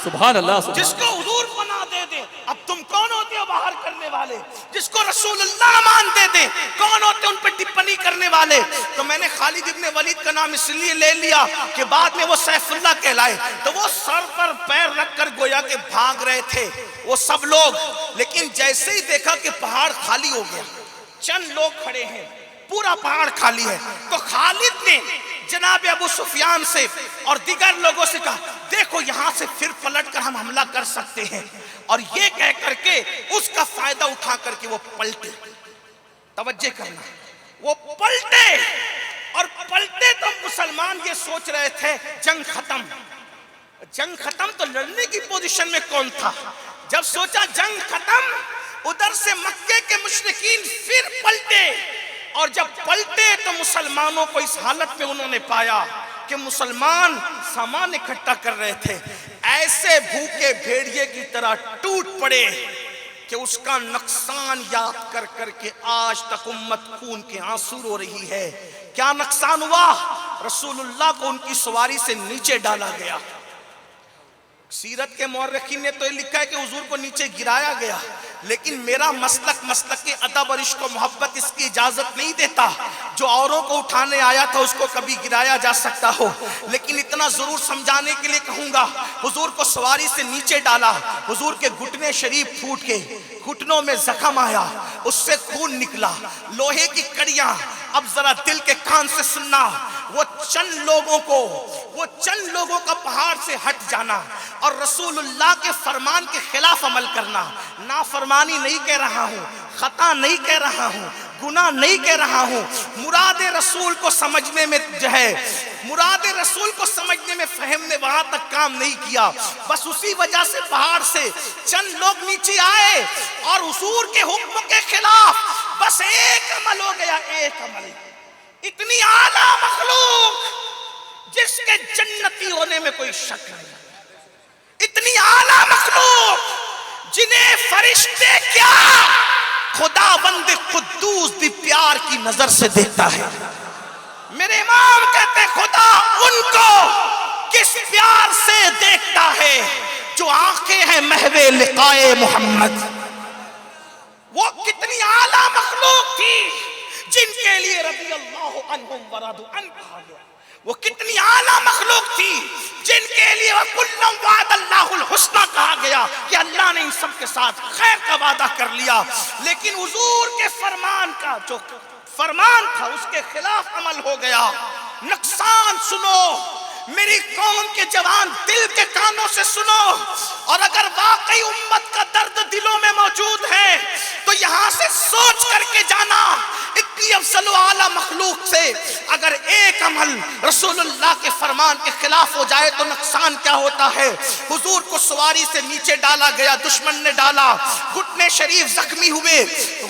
Speaker 3: سبحان اللہ,
Speaker 1: جس کو حضور پناہ دے دے. اب تم کون ہوتے ہو باہر کرنے والے؟ جس کو رسول اللہ مان دے دے کون ہوتے ان پہ ٹپنی کرنے والے؟ تو میں نے خالد ابن ولید کا نام اس لیے لے لیا کہ بعد میں وہ سیف اللہ کہلائے. تو وہ سر پر پیر رکھ کر گویا کہ بھاگ رہے تھے وہ سب لوگ, لیکن جیسے ہی دیکھا کہ پہاڑ خالی ہو گیا, چند لوگ کھڑے ہیں, پورا پہاڑ خالی ہے, تو خالد نے جناب ابو سفیان سے اور دیگر لوگوں سے کہا دیکھو یہاں سے پھر پلٹ کر ہم حملہ کر سکتے ہیں. اور یہ کہہ کر کے اس کا فائدہ اٹھا کر کے وہ پلٹے. توجہ کرنا, وہ پلٹے, اور پلٹے تو مسلمان یہ سوچ رہے تھے جنگ ختم. جنگ ختم تو لڑنے کی پوزیشن میں کون تھا؟ جب سوچا جنگ ختم, ادھر سے مکے کے مشرکین پھر پلٹے, اور جب پلٹے تو مسلمانوں کو اس حالت میں انہوں نے پایا کہ مسلمان سامان اکٹھا کر رہے تھے. ایسے بھوکے بھیڑیے کی طرح ٹوٹ پڑے کہ اس کا نقصان یاد کر کر کے آج تک امت خون کے آنسو رو رہی ہے. کیا نقصان ہوا؟ رسول اللہ کو ان کی سواری سے نیچے ڈالا گیا. سیرت کے مورخین نے تو یہ لکھا ہے کہ حضور کو نیچے گرایا گیا، لیکن میرا مسلک ادب اور عشق و محبت اس کی اجازت نہیں دیتا. جو اوروں کو اٹھانے آیا تھا اس کو کبھی گرایا جا سکتا ہو، لیکن اتنا ضرور سمجھانے کے لیے کہوں گا، حضور کو سواری سے نیچے ڈالا، حضور کے گھٹنے شریف پھوٹ کے گھٹنوں میں زخم آیا، اس سے خون نکلا، لوہے کی کڑیاں. اب ذرا دل کے کان سے سننا، وہ چند لوگوں کا پہاڑ سے ہٹ جانا اور رسول اللہ کے فرمان کے خلاف عمل کرنا. نافرمانی نہیں کہہ رہا ہوں، خطا نہیں کہہ رہا ہوں، گناہ نہیں کہہ رہا ہوں. مراد رسول کو سمجھنے میں فہم نے وہاں تک کام نہیں کیا. بس اسی وجہ سے پہاڑ سے چند لوگ نیچے آئے اور حضور کے حکم کے خلاف بس ایک عمل ہو گیا، ایک عمل. اتنی اعلیٰ مخلوق جس کے جنتی ہونے میں کوئی شک نہیں، اتنی اعلیٰ مخلوق جنہیں فرشتے کیا خداوند قدوس بھی پیار کی نظر سے دیکھتا ہے. میرے امام کہتے خدا ان کو کس پیار سے دیکھتا ہے جو آنکھیں ہیں محو لقائے محمد. وہ کتنی اعلیٰ مخلوق تھی جن کے لیے رضی اللہ عنہم ورضوا عنہ کہا گیا. وہ کتنی اعلیٰ مخلوق تھی جن کے لیے وَكُلًّا وَعَدَ اللَّهُ الْحُسْنَى کہا گیا کہ اللہ نے ان سب کے ساتھ خیر کا وعدہ کر لیا. لیکن حضور کے فرمان کا جو فرمان تھا اس کے خلاف عمل ہو گیا. نقصان سنو میری قوم کے جوان، دل کے کانوں سے سنو، اور اگر واقعی امت کا درد دلوں میں موجود ہے تو یہاں سے سوچ کر کے جانا، اتنی افضل و اعلیٰ مخلوق سے اگر ایک عمل رسول اللہ کے فرمان کے خلاف ہو جائے تو نقصان کیا ہوتا ہے. حضور کو سواری سے نیچے ڈالا گیا، دشمن نے ڈالا، گھٹنے شریف زخمی ہوئے،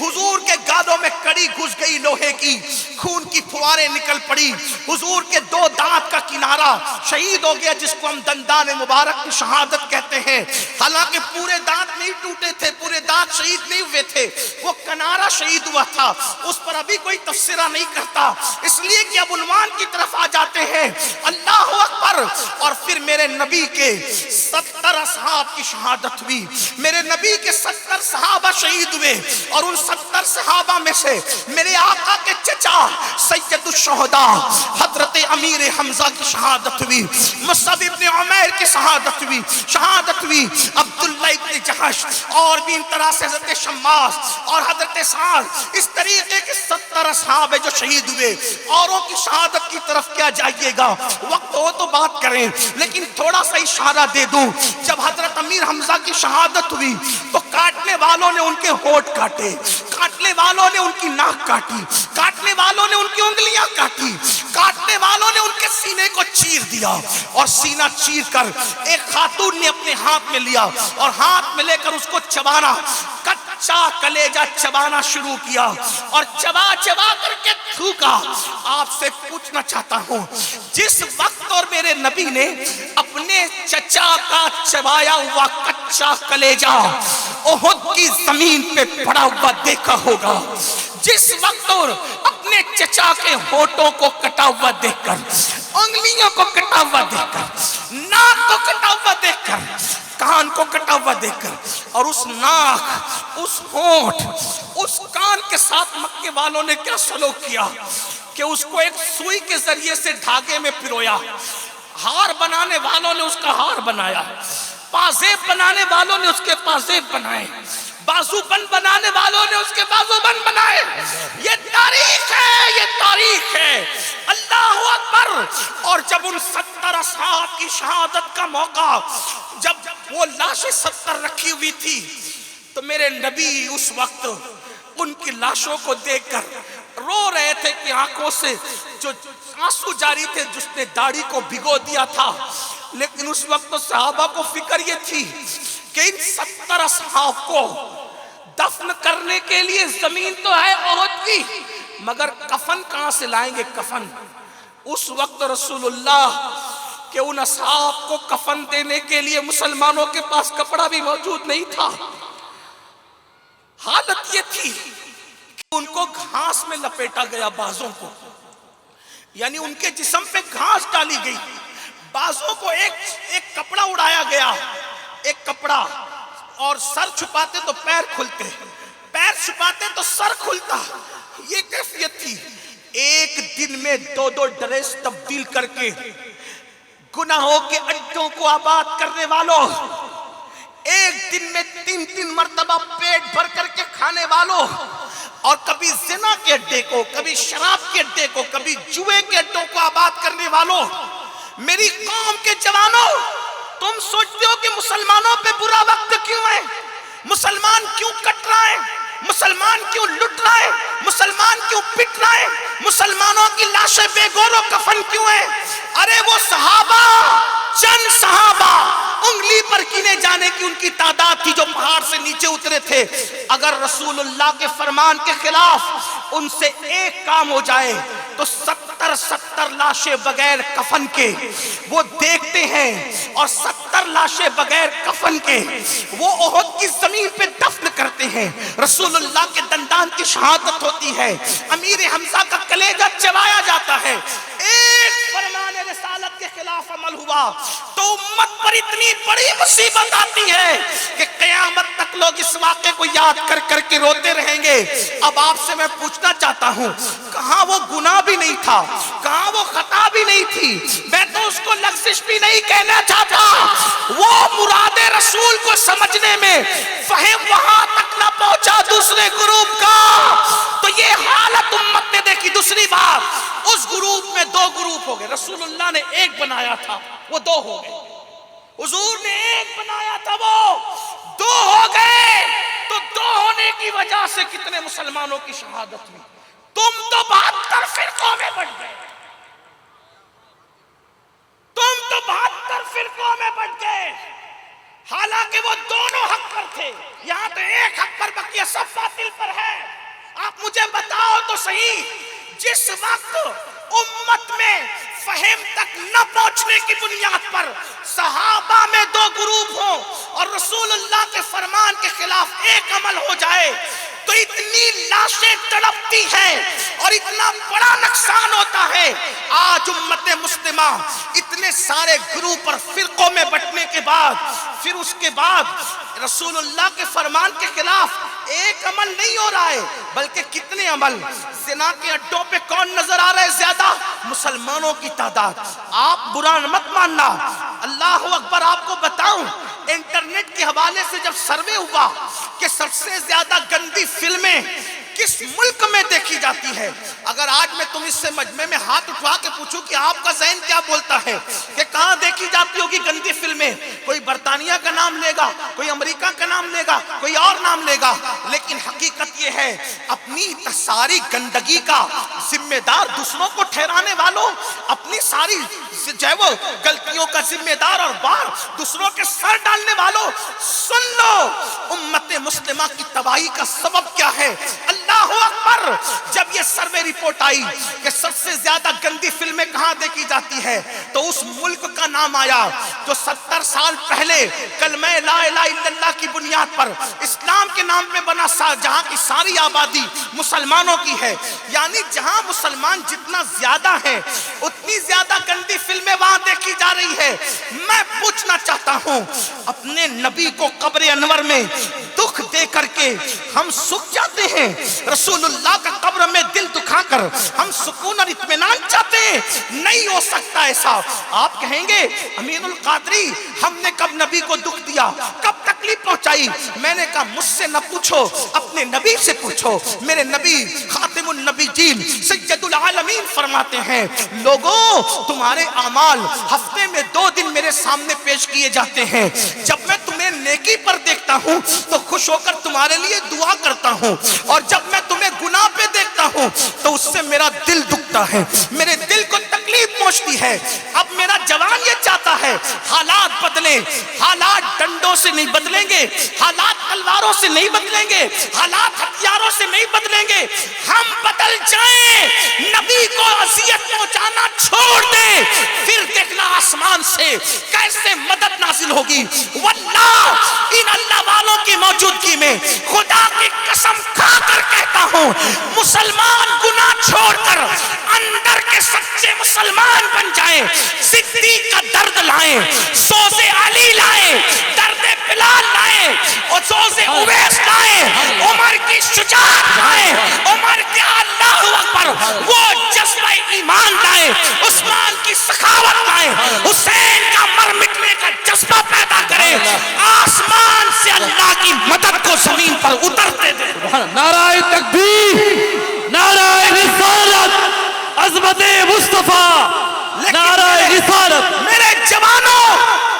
Speaker 1: حضور کے گالوں میں کڑی گھس گئی لوہے کی، خون کی پھواریں نکل پڑی، حضور کے 2 دانت کا کنارہ شہید ہو گیا جس کو ہم دندان مبارک کی شہادت کہتے ہیں. حالانکہ پورے دانت نہیں ٹوٹے تھے، پورے دانت شہید نہیں ہوئے تھے، وہ کنارہ شہید ہوا تھا. اس پر ابھی کوئی تفسیرہ نہیں کرتا، اس لیے کہ اب عنوان کی طرف آ جاتے ہیں. اللہ اکبر. اور پھر میرے نبی کے 70 اصحاب کی شہادت ہوئی، میرے نبی کے 70 صحابہ شہید ہوئے، اور ان 70 صحابہ میں سے میرے آقا کے چچا سید الشہداء حضرت امیر حمزہ کی شہادت ہوئی، مصعب ابن عمیر کی شہادت ہوئی، عبداللہ ابن جحش، اور بھی ان طرح سے حضرت شماس اور حضرت سعد. اس طریقے کے 70 اصحاب جو شہید ہوئے. اوروں کی شہادت کی طرف کیا جائیے گا، وقت ہو تو بات کریں، لیکن تھوڑا سا اشارہ دے دوں. جب حضرت امیر حمزہ کی شہادت ہوئی تو کاٹنے والوں نے ان کے ہونٹ کاٹے، کاٹنے والوں نے ان کی ناک کاٹی، کاٹنے والوں نے ان کی انگلیاں کاٹی، کاٹنے والوں نے ان کے سینے کو چیر دیا، اور سینہ چیر کر ایک خاتون نے اپنے ہاتھ میں لیا اور ہاتھ میں لے کر اس کو چبانا، کچا کلیجہ چبانا شروع کیا اور چبا کر کے تھوکا. آپ سے پوچھنا چاہتا ہوں، جس وقت اور میرے نبی نے اپنے چچا کا چبایا ہوا کچا کلیجہ احد کی زمین پہ پڑا ہوا دیکھا ہوگا، جس وقت اور اپنے چچا کے ہونٹوں کو کٹا ہوا دیکھ کر، انگلیوں کو کٹا ہوا دیکھ کر، ناک کو کٹا ہوا دیکھ کر، کان کو کٹا ہوا دیکھ کر، اور اس ناک، اس ہونٹ، اس کان کے ساتھ مکے والوں نے کیا سلوک کیا کہ اس کو ایک سوئی کے ذریعے سے دھاگے میں پرویا. ہار بنانے والوں نے اس کا ہار بنایا، پازیب بنانے والوں نے اس کے پازیب بنائے، بازو بند بنانے والوں نے اس کے بازو بند بنائے. یہ تاریخ ہے، یہ تاریخ ہے. اللہ اکبر. اور جب ان 70 اصحاب کی شہادت کا موقع، جب وہ لاشیں 70 رکھی ہوئی تھی تو میرے نبی اس وقت ان کی لاشوں کو دیکھ کر رو رہے تھے کہ آنکھوں سے جو آنسو جاری تھے، جس نے داڑھی کو بھگو دیا تھا. لیکن اس وقت صحابہ کو فکر یہ تھی کہ ان 70 اصحاب کو دفن کرنے کے لیے زمین تو ہے احد کی، مگر کفن کہاں سے لائیں گے؟ کفن. اس وقت رسول اللہ کہ ان اصحاب کو کفن دینے کے لیے مسلمانوں کے پاس کپڑا بھی موجود نہیں تھا. حالت یہ تھی کہ ان کو گھاس میں لپیٹا گیا، بازوں کو، یعنی ان کے جسم پہ گھاس ڈالی گئی، بازوں کو ایک کپڑا اڑایا گیا، ایک کپڑا، اور سر چھپاتے تو پیر کھلتے، پیر چھپاتے تو سر کھلتا. یہ کیفیت تھی. ایک دن میں 2 ڈریس تبدیل کر کے گناہوں کے اڈوں کو آباد کرنے والوں، ایک دن میں 3 مرتبہ پیٹ بھر کر کے کھانے والوں، اور کبھی زنا کے اڈے کو، کبھی شراب کے اڈے کو، کبھی جوئے کے اڈوں کو آباد کرنے والوں، میری قوم کے جوانوں، تم سوچتے ہو کہ مسلمانوں پہ برا وقت کیوں ہے؟ مسلمان کیوں کٹ رہا ہے؟ مسلمان کیوں لٹ رہا ہے؟ مسلمان کیوں پٹ رہا ہے؟ مسلمانوں کی لاشیں بے گور و کفن کیوں ہیں؟ ارے وہ صحابہ، چند صحابہ انگلی پر گنے جانے کی ان کی تعداد تھی جو پہاڑ سے نیچے اترے تھے. اگر رسول اللہ کے فرمان کے خلاف ان سے ایک کام ہو جائے تو 70 لاشیں بغیر کفن کے وہ دیکھتے ہیں، اور 70 لاشیں بغیر کفن کے وہ احد کی زمین پہ دفن کرتے ہیں. رسول اللہ کے دندان کی شہادت ہوتی ہے، امیر حمزہ کا کلیجہ چبایا جاتا ہے. ایک فرمان رسالت کے خلاف عمل ہوا تو امت پر اتنی بڑی مصیبت آتی ہے کہ قیامت تک لوگ اس واقعے کو یاد کر کر کے روتے رہیں گے. اب آپ سے میں پوچھنا چاہتا ہوں، کہاں وہ گناہ بھی نہیں تھا، کہاں وہ خطا بھی نہیں تھی، میں تو اس کو لغزش بھی نہیں کہنا چاہتا، وہ مراد رسول کو سمجھنے میں فہم وہاں تک نہ پہنچا دوسرے گروپ کا. تو یہ حالت امت نے دیکھی. دوسری بات، اس گروپ میں 2 گروپ ہو گئے. رسول اللہ نے ایک بنایا تھا، وہ 2 ہو گئے. حضور نے ایک بنایا تھا، وہ 2 ہو گئے. تو 2 ہونے کی وجہ سے کتنے مسلمانوں کی شہادت ہوئی. تم تو 72 فرقوں میں بٹ گئے، تم تو 72 فرقوں میں بٹ گئے. حالانکہ وہ دونوں حق پر تھے. یہاں تو ایک حق پر بقیہ سب باطل پر ہے. آپ مجھے بتاؤ تو صحیح، جس وقت امت میں فہم تک نہ پہنچنے کی بنیاد پر صحابہ میں 2 گروپ ہوں اور رسول اللہ کے فرمان کے خلاف ایک عمل ہو جائے تو اتنی لاشیں تڑپتی ہیں اور اتنا بڑا نقصان ہوتا ہے. آج امت مسلمہ اتنے سارے گروپ اور فرقوں میں بٹنے کے بعد، پھر اس کے بعد رسول اللہ کے فرمان کے خلاف ایک عمل نہیں ہو رہا ہے بلکہ کتنے عمل. زنا کے اڈوں پہ کون نظر آ رہا ہے زیادہ؟ مسلمانوں کی تعداد. آپ برا مت ماننا، اللہ اکبر. آپ کو بتاؤں، انٹرنیٹ کے حوالے سے جب سروے ہوا کہ سب سے زیادہ گندی فلمیں کس ملک میں دیکھی جاتی ہے، اگر آج میں تم اس سے مجمع میں ہاتھ اٹھا کے پوچھوں کہ آپ کا ذہن کیا بولتا ہے کہ کہاں دیکھی جاتی ہوگی گندی فلمیں، کوئی برطانیہ کا نام لے گا، کوئی امریکہ کا نام لے گا، کوئی اور نام لے گا. لیکن حقیقت یہ ہے، اپنی ساری گندگی کا ذمہ دار دوسروں کو ٹھہرانے والوں، اپنی ساری جو ہے وہ غلطیوں کا ذمہ دار اور بار دوسروں کے سر ڈالنے والوں، سن لو امت مسلمہ کی تباہی کا سبب کیا ہے. اللہ اکبر. جب یہ سروے رپورٹ آئی کہ سب سے زیادہ گندی فلمیں کہاں دیکھی جاتی ہے تو اس ملک کا نام آیا جو 70 سال پہلے کلمہ لا الہ الا اللہ کی بنیاد پر اسلام کے نام پہ بنا، جہاں کی ساری آبادی مسلمانوں کی ہے. یعنی جہاں مسلمان جتنا زیادہ ہیں اتنی زیادہ گندی فلمیں وہاں دیکھی جا رہی ہے. میں پوچھنا چاہتا ہوں، اپنے نبی کو قبر انور میں دکھ دے کر کے ہم سکھ جاتے ہیں، رسول اللہ کا قبر میں دل دکھا کر ہم سکون اور اطمینان چاہتے ہیں؟ نہیں ہو سکتا ایسا. آپ کہیں گے امین القادری ہم نے کب نبی کو دکھ دیا، کب تکلیف پہنچائی؟ میں نے کہا مجھ سے نہ پوچھو، اپنے نبی سے پوچھو. میرے نبی خاتم النبیین سید العالمین فرماتے ہیں، لوگوں تمہارے اعمال ہفتے میں 2 دن میرے سامنے پیش کیے جاتے ہیں. جب میں تمہیں نیکی پر دیکھتا ہوں تو خوش ہو کر تمہارے لیے دعا کرتا ہوں، اور جب میں تمہیں گناہ پہ دیکھتا ہوں تو اس سے میرا دل دکھتا ہے، میرے دل کو تکلیف پہنچتی ہے. اب میرا جوان یہ چاہتا ہے حالات بدلیں. حالات ڈنڈوں سے نہیں بدلیں گے، حالات تلواروں سے نہیں بدلیں گے، حالات ہتھیاروں سے نہیں بدلیں گے. ہم بدل جائیں، نبی کو اذیت پہنچانا چھوڑ دیں، پھر دیکھنا آسمان سے کیسے مدد نازل ہوگی؟ واللہ ان اللہ والوں کی موجودگی میں خدا کی قسم کھا کر کہتا ہوں، مسلمان گناہ چھوڑ کر اندر کے سچے مسلمان بن جائیں، صدیق کا درد لائیں، سوز علی لائیں، درد بلال لائیں، اور سوز اویس لائیں، عمر کی شجاعت لائیں، عمر کے اللہ اکبر وہ جذبہ ایمان لائیں، عثمان کی سخاوت لائیں، حسین کا مر مٹنے کا جذبہ پیدا کریں، آسمان سے اللہ کی مدد کو زمین پر اترتے دیں۔
Speaker 3: نعرہ تکبیر، نعرہ رسالت، عظمت مصطفیٰ، نعرہ رسالت۔
Speaker 1: میرے جوانوں،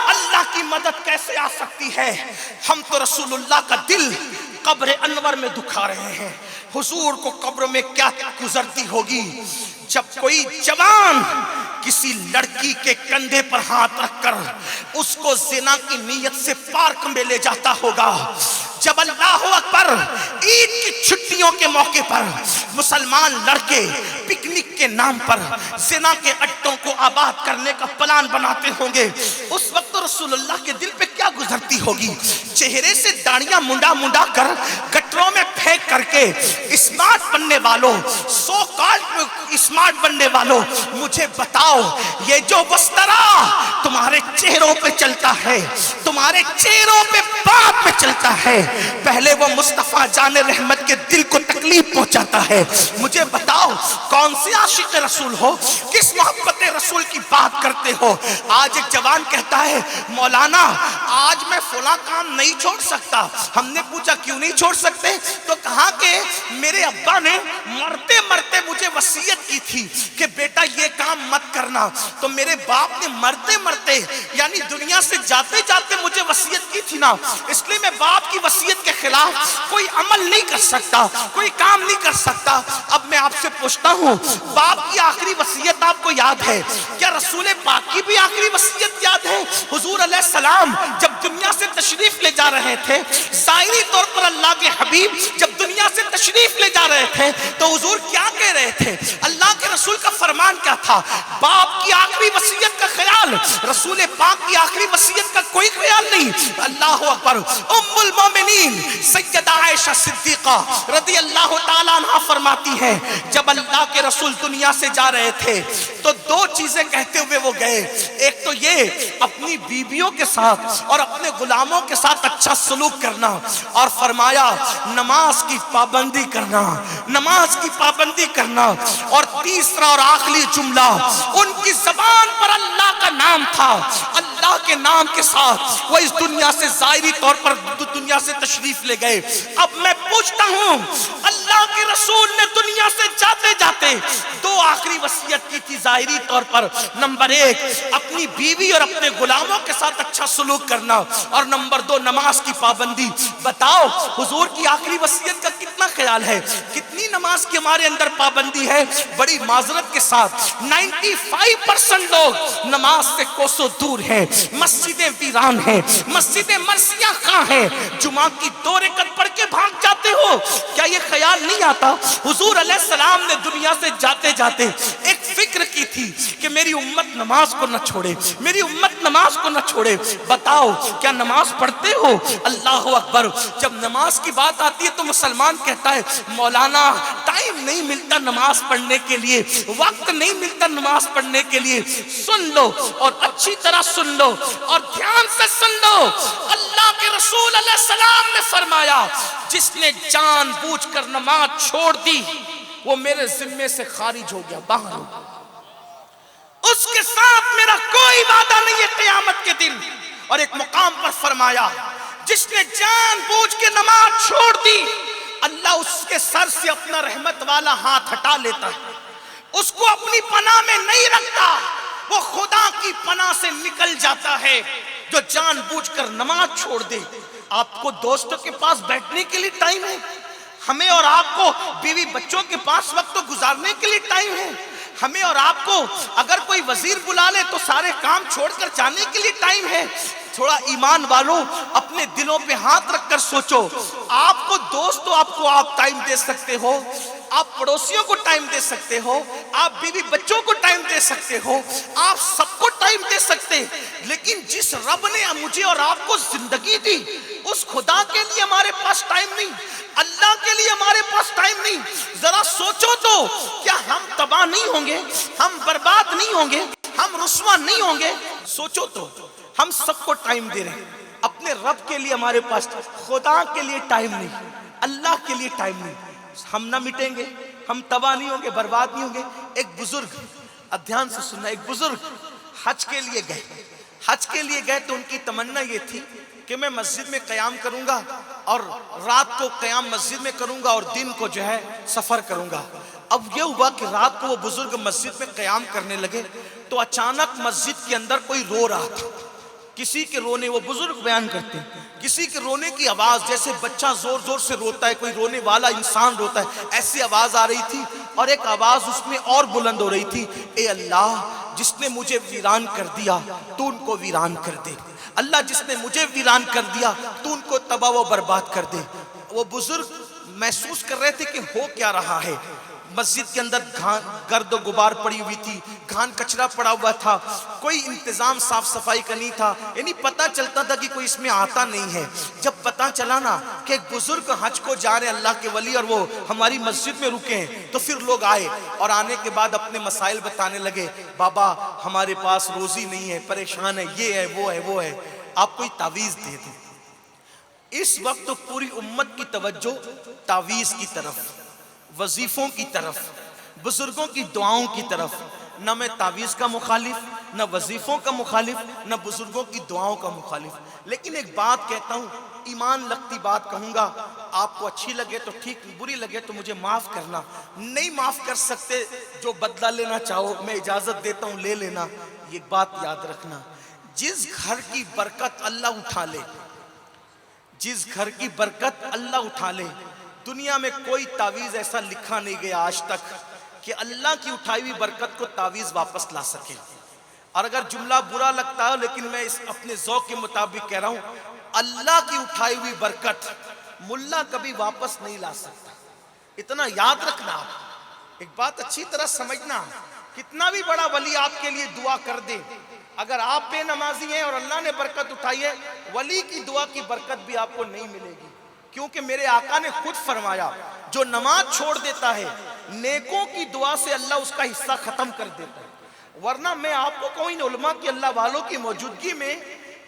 Speaker 1: اللہ کی مدد کیسے آ سکتی ہے؟ ہم تو رسول اللہ کا دل قبر انور میں دکھا رہے ہیں۔ حضور کو قبر میں کیا گزرتی ہوگی جب کوئی جوان کسی لڑکی کے کندھے پر ہاتھ رکھ کر اس کو زنا کی نیت سے پارک میں لے جاتا ہوگا، جب اللہ اکبر عید کی چھٹیوں کے موقع پر مسلمان لڑکے پکنک کے نام پر زنا کے اڈوں کو آباد کرنے کا پلان بناتے ہوں گے، اس وقت رسول اللہ کے دل پہ کیا گزرتی ہوگی؟ چہرے سے داڑیاں منڈا منڈا کر گٹروں میں پھینک کر کے اسمارٹ بننے والوں، سو کالڈ اسمارٹ بننے والوں، مجھے بتاؤ یہ جو وسترا تمہارے چہروں پہ چلتا ہے، تمہارے چہروں پہ بات پہ چلتا ہے، پہلے وہ مصطفیٰ جان رحمت کے دل کو تکلیف پہنچاتا ہے۔ مجھے بتاؤ کون سے عاشق رسول ہو، کس محبت رسول کی بات کرتے ہو؟ آج ایک جوان کہتا ہے مولانا آج میں فلاں کام نہیں چھوڑ سکتا۔ ہم نے پوچھا کیوں نہیں چھوڑ سکتے؟ تو کہا کہ میرے ابا نے مرتے مرتے مجھے وصیت کی تھی کہ بیٹا یہ کام مت کرنا، تو میرے باپ نے مرتے مرتے یعنی دنیا سے جاتے جاتے مجھے وصیت کی تھی نا، اس لیے میں باپ کی وصیت کے خلاف کوئی عمل نہیں کر سکتا، کوئی کام نہیں کر سکتا۔ اب میں آپ سے پوچھتا ہوں باپ کی آخری وصیت آپ کو یاد ہے کیا؟ رسول پاک کی بھی آخری وصیت یاد ہے؟ حضور علیہ السلام جب دنیا سے تشریف لے جا رہے تھے، ظاہری طور پر اللہ کے حبیب جب دنیا سے تشریف لے جا رہے تھے تو حضور کیا کہہ رہے تھے؟ اللہ کے رسول کا فرمان کیا تھا؟ باپ کی آخری وصیت کا خیال، رسول پاک کی آخری وصیت کا کوئی خیال نہیں۔ اللہ اکبر۔ ام المومنین سیدہ عائشہ صدیقہ رضی اللہ تعالیٰ عنہ فرماتی ہیں جب اللہ کے رسول دنیا سے جا رہے تھے تو دو چیزیں کہتے ہوئے وہ گئے، ایک تو یہ اپنی بیویوں کے ساتھ اور اپنے غلاموں کے ساتھ اچھا سلوک کرنا، اور فرمایا نماز کی پابندی کرنا، نماز کی پابندی کرنا، اور تیسرا اور آخری جملہ ان کی زبان پر اللہ کا نام تھا، اللہ کے نام کے ساتھ وہ اس دنیا سے ظاہری طور پر دنیا سے تشریف لے گئے۔ اب میں پوچھتا ہوں اللہ کے رسول نے دنیا سے جاتے جاتے دو آخری وصیت کی تھی ظاہری طور پر، نمبر ایک اپنی بیوی اور اپنے غلاموں کے ساتھ اچھا سلوک کرنا، اور نمبر دو نماز کی پابندی۔ بتاؤ حضور کی آخری وصیت کا کتنا خیال ہے؟ کتنی نماز کی ہمارے اندر پابندی ہے؟ بڑی معذرت کے ساتھ 95% لوگ نماز سے کوسوں دور ہیں، مسجدیں ویران ہیں، مسجدیں مرثیہ خواہ ہیں، جمعہ کی 2 رکعت پڑھ کے بھاگ جاتے ہو۔ کیا یہ خیال نہیں آتا حضور علیہ السلام نے دنیا سے جاتے جاتے ایک فکر کی تھی کہ میری امت نماز کو نہ چھوڑے، میری امت نماز کو نہ چھوڑے؟ بتاؤ کیا نماز پڑھتے ہو؟ اللہ اکبر۔ جب نماز کی بات آتی ہے تو مسلمان کہتا ہے مولانا ٹائم نہیں ملتا نماز پڑھنے کے لیے، وقت نہیں ملتا نماز پڑھنے کے لیے۔ سن لو اور اچھی طرح سن لو اور دھیان سے سن لو، اللہ کے رسول علیہ السلام نے فرمایا جس نے جان بوجھ کر نماز چھوڑ دی وہ میرے ذمے سے خارج ہو گیا، باہر ہو گیا، اس کے ساتھ میرا کوئی وعدہ نہیں ہے قیامت کے دن۔ اور ایک مقام پر فرمایا جس نے جان بوجھ کے نماز چھوڑ دی اللہ اس کے سر سے اپنا رحمت والا ہاتھ ہٹا لیتا ہے، اس کو اپنی پناہ میں نہیں رکھتا، وہ خدا کی پناہ سے نکل جاتا ہے۔ جو جان بوجھ کر نماز چھوڑ دے، آپ کو دوستوں کے پاس بیٹھنے کے لیے ٹائم ہے، ہمیں اور آپ کو بیوی بچوں کے پاس وقت گزارنے کے لیے ٹائم ہے، ہمیں اور آپ کو اگر کوئی وزیر بلا لے تو سارے کام چھوڑ کر جانے کے لیے ٹائم ہے۔ تھوڑا ایمان والوں اپنے دلوں پہ ہاتھ رکھ کر سوچو، آپ کو دوستوں آپ کو آپ ٹائم دے سکتے ہو، آپ پڑوسیوں کو ٹائم دے سکتے ہو، آپ بیوی بچوں کو ٹائم دے سکتے ہو, آپ سب کو ٹائم دے سکتے, لیکن جس رب نے مجھے اور آپ کو زندگی دی اس خدا کے لیے ہمارے پاس ٹائم نہیں, اللہ کے لیے ہمارے پاس ٹائم نہیں. ذرا سوچو تو, کیا ہم تباہ نہیں ہوں گے, ہم برباد نہیں ہوں گے, ہم رسوا نہیں ہوں گے؟ سوچو تو, ہم سب کو ٹائم دے رہے ہیں, اپنے رب کے لیے ہمارے پاس, خدا کے لیے ٹائم نہیں, اللہ کے لیے ٹائم نہیں. ہم نہ مٹیں گے, ہم تباہ نہیں ہوں گے, برباد نہیں ہوں گے. ایک بزرگ, اب دھیان سے سننا, ایک بزرگ حج کے لیے گئے تو ان کی تمنا یہ تھی کہ میں مسجد میں قیام کروں گا اور رات کو قیام مسجد میں کروں گا اور دن کو جو ہے سفر کروں گا. اب یہ ہوا کہ رات کو وہ بزرگ مسجد میں قیام کرنے لگے تو اچانک مسجد کے اندر کوئی رو رہا تھا. کسی کے رونے, وہ بزرگ بیان کرتے ہیں, کسی کے رونے کی آواز جیسے بچہ زور زور سے روتا ہے, کوئی رونے والا انسان روتا ہے, ایسی آواز آ رہی تھی. اور ایک آواز اس میں اور بلند ہو رہی تھی, اے اللہ جس نے مجھے ویران کر دیا تو ان کو ویران کر دے, اللہ جس نے مجھے ویران کر دیا تو ان کو تباہ و برباد کر دے. وہ بزرگ محسوس کر رہے تھے کہ ہو کیا رہا ہے. مسجد کے اندر گرد و غبار پڑی ہوئی تھی, گھان کچرا پڑا ہوا تھا, کوئی انتظام صاف صفائی کا نہیں تھا, یعنی پتہ چلتا تھا کہ کوئی اس میں آتا نہیں ہے. جب پتہ چلا نا کہ ایک بزرگ حج کو جا رہے ہیں, اللہ کے ولی, اور وہ ہماری مسجد میں رکے ہیں, تو پھر لوگ آئے اور آنے کے بعد اپنے مسائل بتانے لگے. بابا ہمارے پاس روزی نہیں ہے, پریشان ہے, یہ ہے, وہ ہے, آپ کوئی تعویذ دے دیں. اس وقت تو پوری امت کی توجہ تعویذ کی طرف, وظیفوں کی طرف, بزرگوں کی دعاؤں کی طرف. نہ میں تعویذ کا مخالف, نہ وظیفوں کا مخالف, نہ بزرگوں کی دعاؤں کا مخالف. لیکن ایک بات کہتا ہوں, ایمان لگتی بات کہوں گا, آپ کو اچھی لگے تو ٹھیک, بری لگے تو مجھے معاف کرنا. نہیں معاف کر سکتے, جو بدلہ لینا چاہو میں اجازت دیتا ہوں, لے لینا. یہ بات یاد رکھنا, جس گھر کی برکت اللہ اٹھا لے, جس گھر کی برکت اللہ اٹھا لے, دنیا میں کوئی تعویذ ایسا لکھا نہیں گیا آج تک کہ اللہ کی اٹھائی ہوئی برکت کو تعویذ واپس لا سکے. اور اگر جملہ برا لگتا ہے لیکن میں اس اپنے ذوق کے مطابق کہہ رہا ہوں, اللہ کی اٹھائی ہوئی برکت ملا کبھی واپس نہیں لا سکتا. اتنا یاد رکھنا, ایک بات اچھی طرح سمجھنا, کتنا بھی بڑا ولی آپ کے لیے دعا کر دے, اگر آپ بے نمازی ہیں اور اللہ نے برکت اٹھائی ہے, ولی کی دعا کی برکت بھی آپ کو نہیں ملے گی. کیونکہ میرے آقا نے خود فرمایا, جو نماز چھوڑ دیتا ہے نیکوں کی دعا سے اللہ اس کا حصہ ختم کر دیتا ہے. ورنہ میں آپ کو کہوں ان علماء کی, اللہ والوں کی موجودگی میں,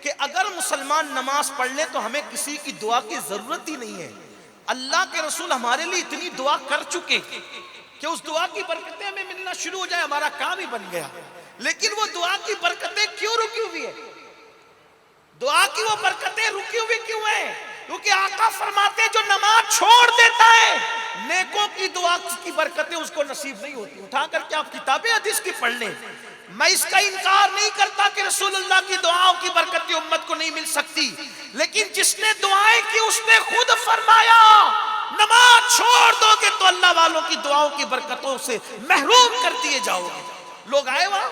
Speaker 1: کہ اگر مسلمان نماز پڑھ لے تو ہمیں کسی کی دعا کی ضرورت ہی نہیں ہے. اللہ کے رسول ہمارے لیے اتنی دعا کر چکے کہ اس دعا کی برکتیں ہمیں ملنا شروع ہو جائے, ہمارا کام ہی بن گیا. لیکن وہ دعا کی برکتیں کیوں رکی ہوئی ہے؟ دعا کی وہ برکتیں رکی ہوئی کیوں ہیں؟ کیونکہ آقا فرماتے ہیں جو نماز چھوڑ دیتا ہے نیکوں کی دعا کی برکتیں اس کو نصیب نہیں ہوتی. اٹھا کر کے آپ کتابیں حدیث کی پڑھ لیں. میں اس کا انکار نہیں کرتا کہ رسول اللہ کی دعاؤں کی برکتیں امت کو نہیں مل سکتی, لیکن جس نے دعائیں کی اس نے خود فرمایا نماز چھوڑ دو گے تو اللہ والوں کی دعاؤں کی برکتوں سے محروم کر دیے جاؤ گے. لوگ آئے وہاں,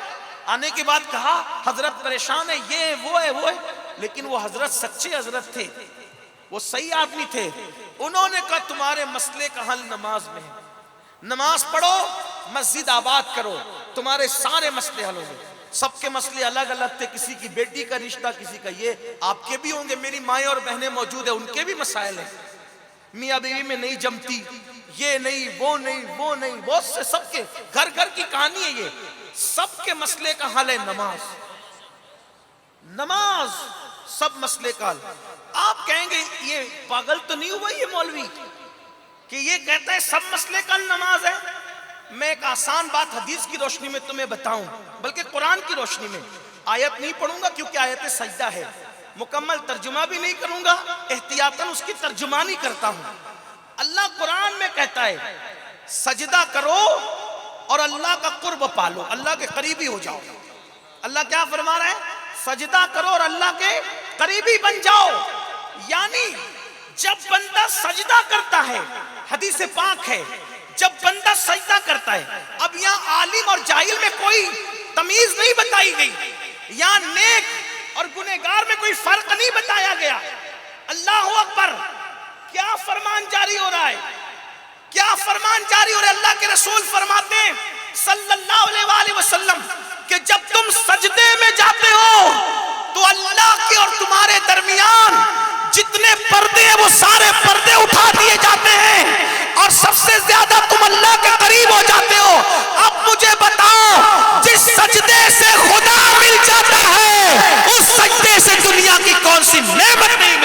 Speaker 1: آنے کے بعد کہا حضرت پریشان ہے, یہ وہ ہے, لیکن وہ حضرت سچے حضرت تھے, وہ صحیح آدمی تھے. انہوں نے کہا تمہارے مسئلے کا حل نماز میں ہے, نماز پڑھو, مسجد آباد کرو, تمہارے سارے مسئلے حل ہو گئے. سب کے مسئلے الگ الگ تھے, کسی کی بیٹی کا رشتہ, کسی کا یہ, آپ کے بھی ہوں گے, میری مائیں اور بہنیں موجود ہیں, ان کے بھی مسائل ہیں, میاں بیوی میں نہیں جمتی, یہ نہیں, وہ نہیں, بہت سے, سب کے گھر گھر کی کہانی ہے. یہ سب کے مسئلے کا حل ہے نماز, سب مسئلے کا حل. آپ کہیں گے یہ پاگل تو نہیں ہوا یہ مولوی کہ یہ کہتا ہے سب مسئلے کا نماز ہے؟ میں ایک آسان بات حدیث کی روشنی میں تمہیں بتاؤں, بلکہ قرآن کی روشنی میں. آیت نہیں پڑھوں گا کیونکہ آیت سجدہ ہے, مکمل ترجمہ بھی نہیں کروں گا, احتیاطاً اس کی ترجمانی کرتا ہوں. اللہ قرآن میں کہتا ہے سجدہ کرو اور اللہ کا قرب پالو, اللہ کے قریبی ہو جاؤ. اللہ کیا فرما رہا ہے؟ سجدہ کرو اور اللہ کے قریبی بن جاؤ. یعنی جب بندہ سجدہ کرتا ہے, حدیث پاک ہے, جب بندہ سجدہ کرتا ہے, اب یہاں عالم اور جاہل میں کوئی تمیز نہیں بتائی گئی, یہاں نیک اور گنہگار میں کوئی فرق نہیں بتایا گیا. اللہ اکبر, کیا فرمان جاری ہو رہا ہے, کیا فرمان جاری ہو رہا ہے. اللہ کے رسول فرماتے ہیں صلی اللہ علیہ وآلہ وسلم, سی نعمت نہیں